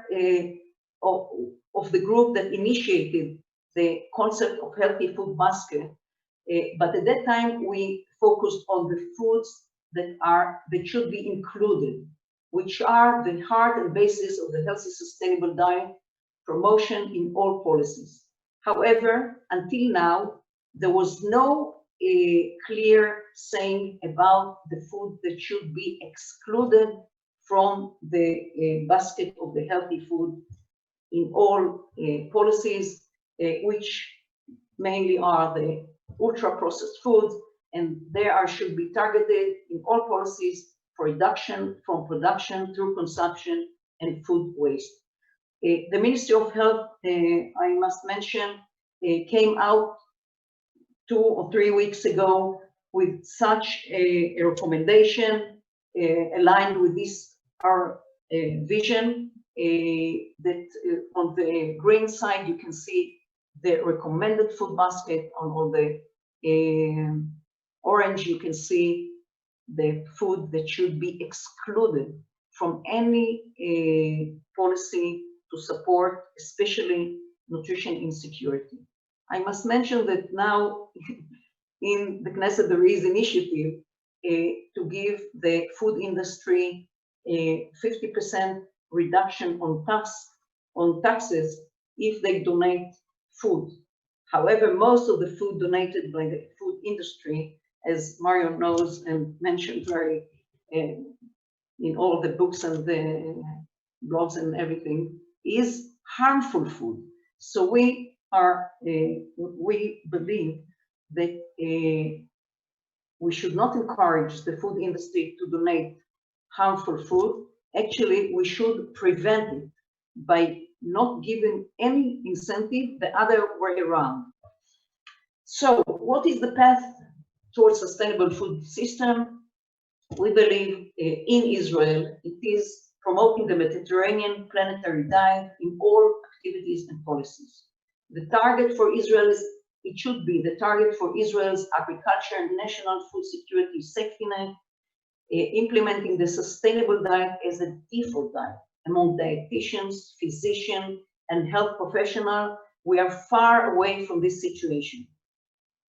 of the group that initiated the concept of healthy food basket, but at that time we focused on the foods that should be included, which are the heart and basis of the healthy sustainable diet promotion in all policies. However, until now, there was no clear saying about the food that should be excluded from the basket of the healthy food in all policies, which mainly are the ultra-processed foods, and should be targeted in all policies for reduction from production through consumption and food waste. The Ministry of Health, I must mention, came out 2 or 3 weeks ago with such a recommendation aligned with this our vision. That on the green side you can see the recommended food basket. On the orange you can see the food that should be excluded from any policy to support, especially nutrition insecurity. I must mention that now in the Knesset there is initiative to give the food industry a 50% reduction on taxes if they donate food. However, most of the food donated by the food industry, as Mario knows and mentioned very in all the books and the blogs and everything, is harmful food. So we believe that we should not encourage the food industry to donate harmful food. Actually, we should prevent it by not giving any incentive the other way around. So what is the path towards sustainable food system? We believe in Israel, it is promoting the Mediterranean planetary diet in all activities and policies. The target for Israel it should be the target for Israel's agriculture and national food security safety net, implementing the sustainable diet as a default diet among dietitians, physicians, and health professionals. We are far away from this situation.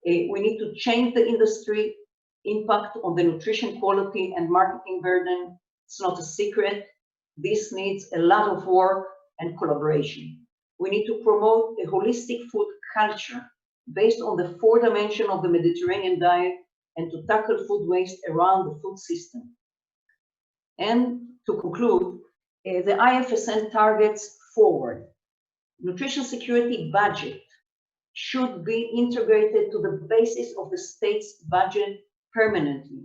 We need to change the industry impact on the nutrition quality and marketing burden. It's not a secret. This needs a lot of work and collaboration. We need to promote a holistic food culture based on the 4 dimensions of the Mediterranean diet and to tackle food waste around the food system. And to conclude, the IFSN targets forward. Nutrition security budget should be integrated to the basis of the state's budget permanently.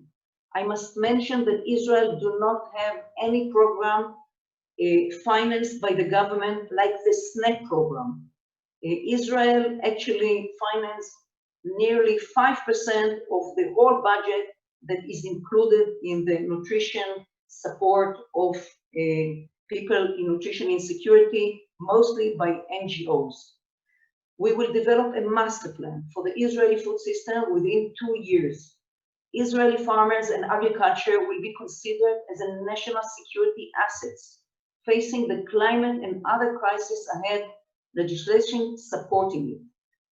I must mention that Israel do not have any program financed by the government like the SNAP program. Israel actually financed nearly 5% of the whole budget that is included in the nutrition support of people in nutrition insecurity, mostly by NGOs. We will develop a master plan for the Israeli food system within 2 years. Israeli farmers and agriculture will be considered as a national security assets, facing the climate and other crises ahead, legislation supporting it,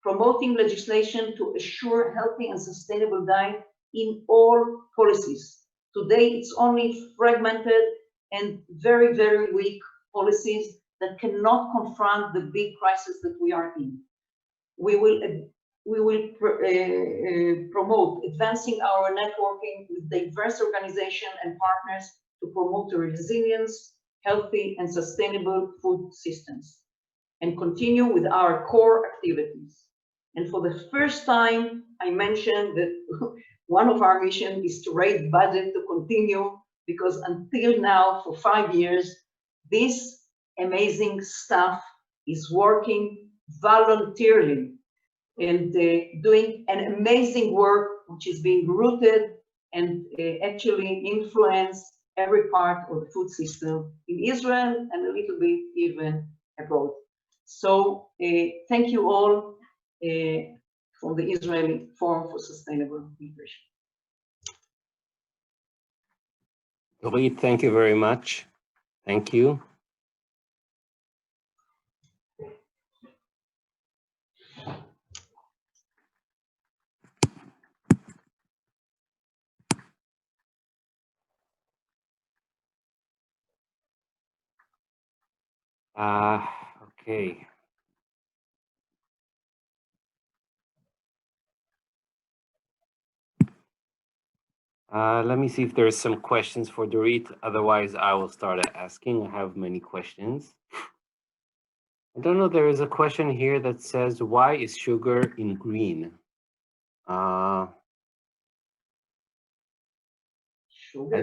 promoting legislation to assure healthy and sustainable diet in all policies. Today, it's only fragmented and very, very weak policies that cannot confront the big crisis that we are in. We will promote advancing our networking with diverse organizations and partners to promote the resilience, healthy and sustainable food systems, and continue with our core activities. And for the first time, I mentioned that one of our missions is to raise budget to continue, because until now, for 5 years, this amazing staff is working voluntarily and doing an amazing work, which is being rooted and actually influence every part of the food system in Israel and a little bit even abroad. So thank you all from the Israeli Forum for Sustainable Nutrition. Dorit, thank you very much. Thank you. Okay. Let me see if there's some questions for Dorit. Otherwise, I will start asking. I have many questions. I don't know, there is a question here that says, why is sugar in green? Sugar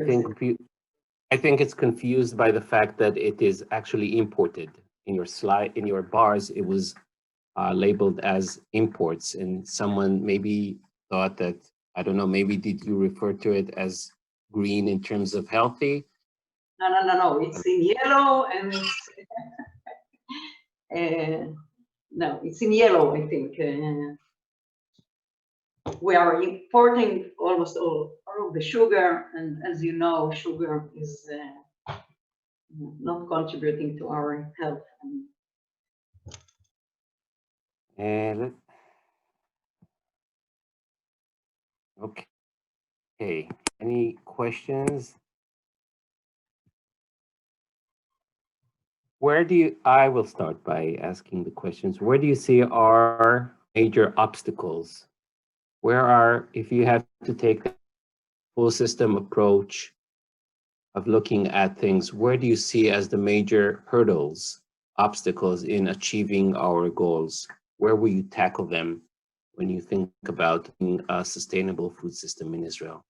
I think it's confused by the fact that it is actually imported. In your slide, in your bars, it was labeled as imports, and someone maybe thought that, I don't know, maybe did you refer to it as green in terms of healthy? No. It's in yellow and it's no, it's in yellow, I think. We are importing almost all of the sugar, and as you know, sugar is not contributing to our health. Okay, any questions? I will start by asking the questions. Where do you see our major obstacles? If you have to take the full system approach of looking at things, where do you see as the major hurdles, obstacles in achieving our goals? Where will you tackle them when you think about a sustainable food system in Israel?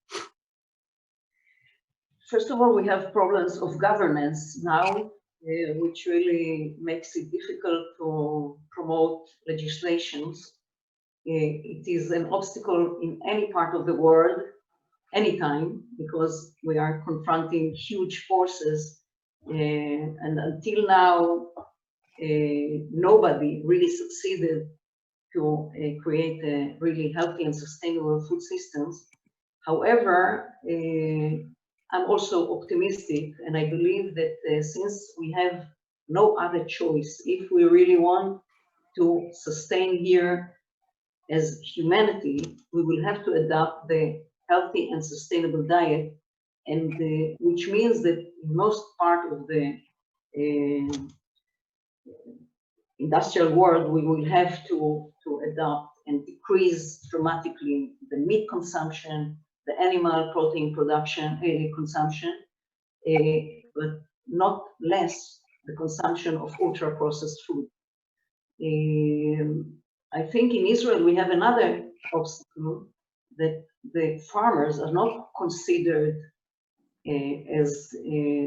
First of all, we have problems of governance now, which really makes it difficult to promote legislations. It is an obstacle in any part of the world, anytime, because we are confronting huge forces, and until now, nobody really succeeded to create a really healthy and sustainable food systems. However, I'm also optimistic, and I believe that since we have no other choice, if we really want to sustain here as humanity, we will have to adopt the healthy and sustainable diet, and which means that in most part of the industrial world, we will have to adopt and decrease dramatically the meat consumption, the animal protein production, consumption, but not less the consumption of ultra-processed food. I think in Israel we have another obstacle, that the farmers are not considered as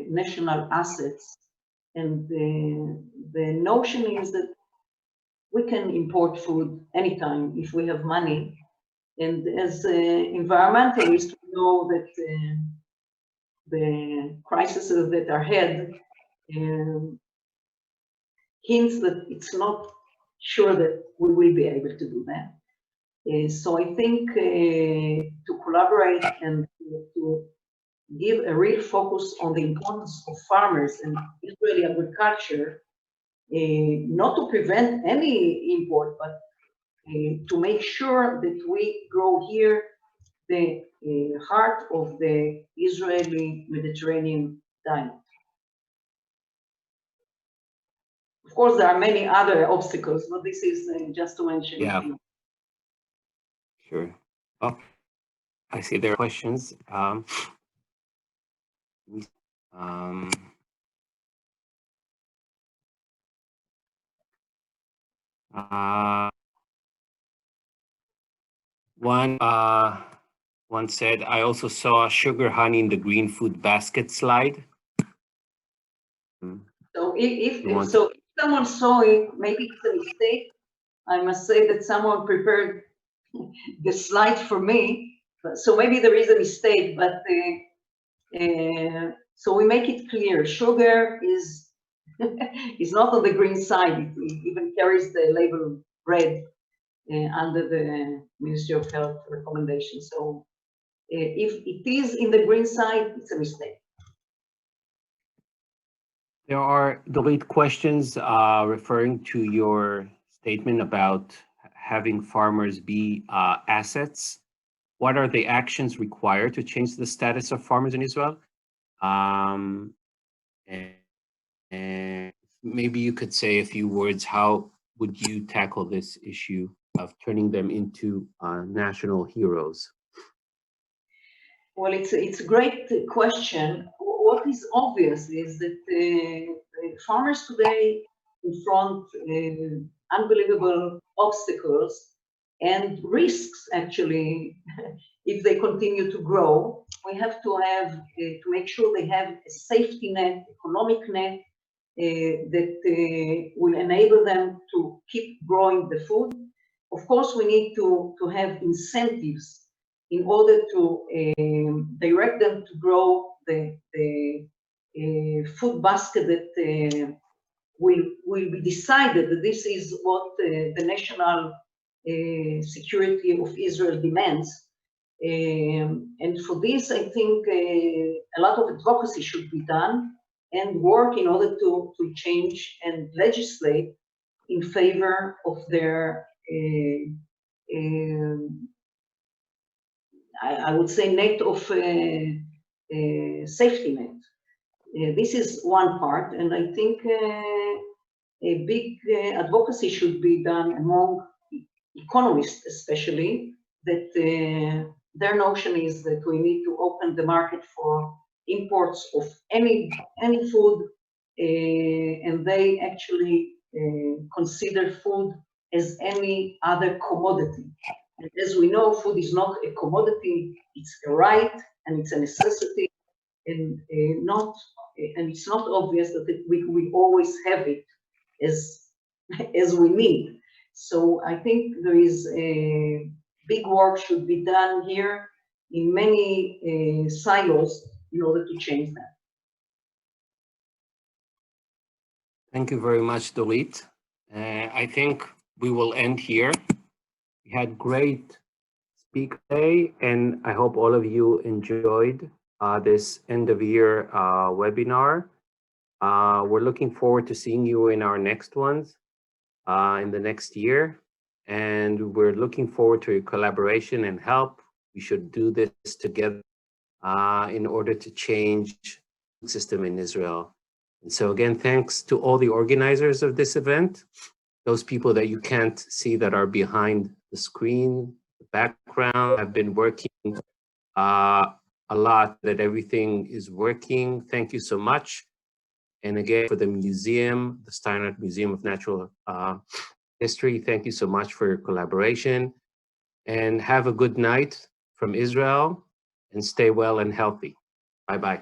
national assets, and the notion is that we can import food anytime if we have money. And as environmentalists, we know that the crises that are ahead hints that it's not sure that we will be able to do that. So I think to collaborate and to give a real focus on the importance of farmers and Israeli agriculture, not to prevent any import, but to make sure that we grow here the heart of the Israeli Mediterranean diet. Of course, there are many other obstacles, but this is just to mention a few. Sure. Oh, I see there are questions. One said, I also saw sugar honey in the green food basket slide. So if someone saw it, maybe it's a mistake. I must say that someone prepared the slide for me, so maybe there is a mistake, but so we make it clear, sugar is not on the green side. It even carries the label red under the Ministry of Health recommendation. So if it is in the green side, it's a mistake. There are delete questions referring to your statement about having farmers be assets. What are the actions required to change the status of farmers in Israel? And maybe you could say a few words. How would you tackle this issue of turning them into national heroes? Well, it's a great question. What is obvious is that farmers today confront unbelievable obstacles and risks, actually, if they continue to grow. We have to have to make sure they have a safety net, economic net, that will enable them to keep growing the food. Of course, we need to have incentives in order to direct them to grow the food basket that will be decided that this is what the national security of Israel demands. And for this, I think a lot of advocacy should be done and work in order to change and legislate in favor of their, I would say, net of safety net. This is one part, and I think a big advocacy should be done among economists, especially, that their notion is that we need to open the market for imports of any food, and they actually consider food as any other commodity. And as we know, food is not a commodity; it's a right and it's a necessity, and it's not obvious that we always have it as we need. So I think there is a big work should be done here in many silos in order to change that. Thank you very much, Dorit. I think we will end here. We had great speak day, and I hope all of you enjoyed this end of year webinar. We're looking forward to seeing you in our next ones in the next year. And we're looking forward to your collaboration and help. We should do this together in order to change the system in Israel. And so again, thanks to all the organizers of this event, those people that you can't see that are behind the screen, the background, have been working a lot that everything is working. Thank you so much. And again, for the museum, the Steinert Museum of Natural History, thank you so much for your collaboration. And have a good night from Israel, and stay well and healthy. Bye-bye.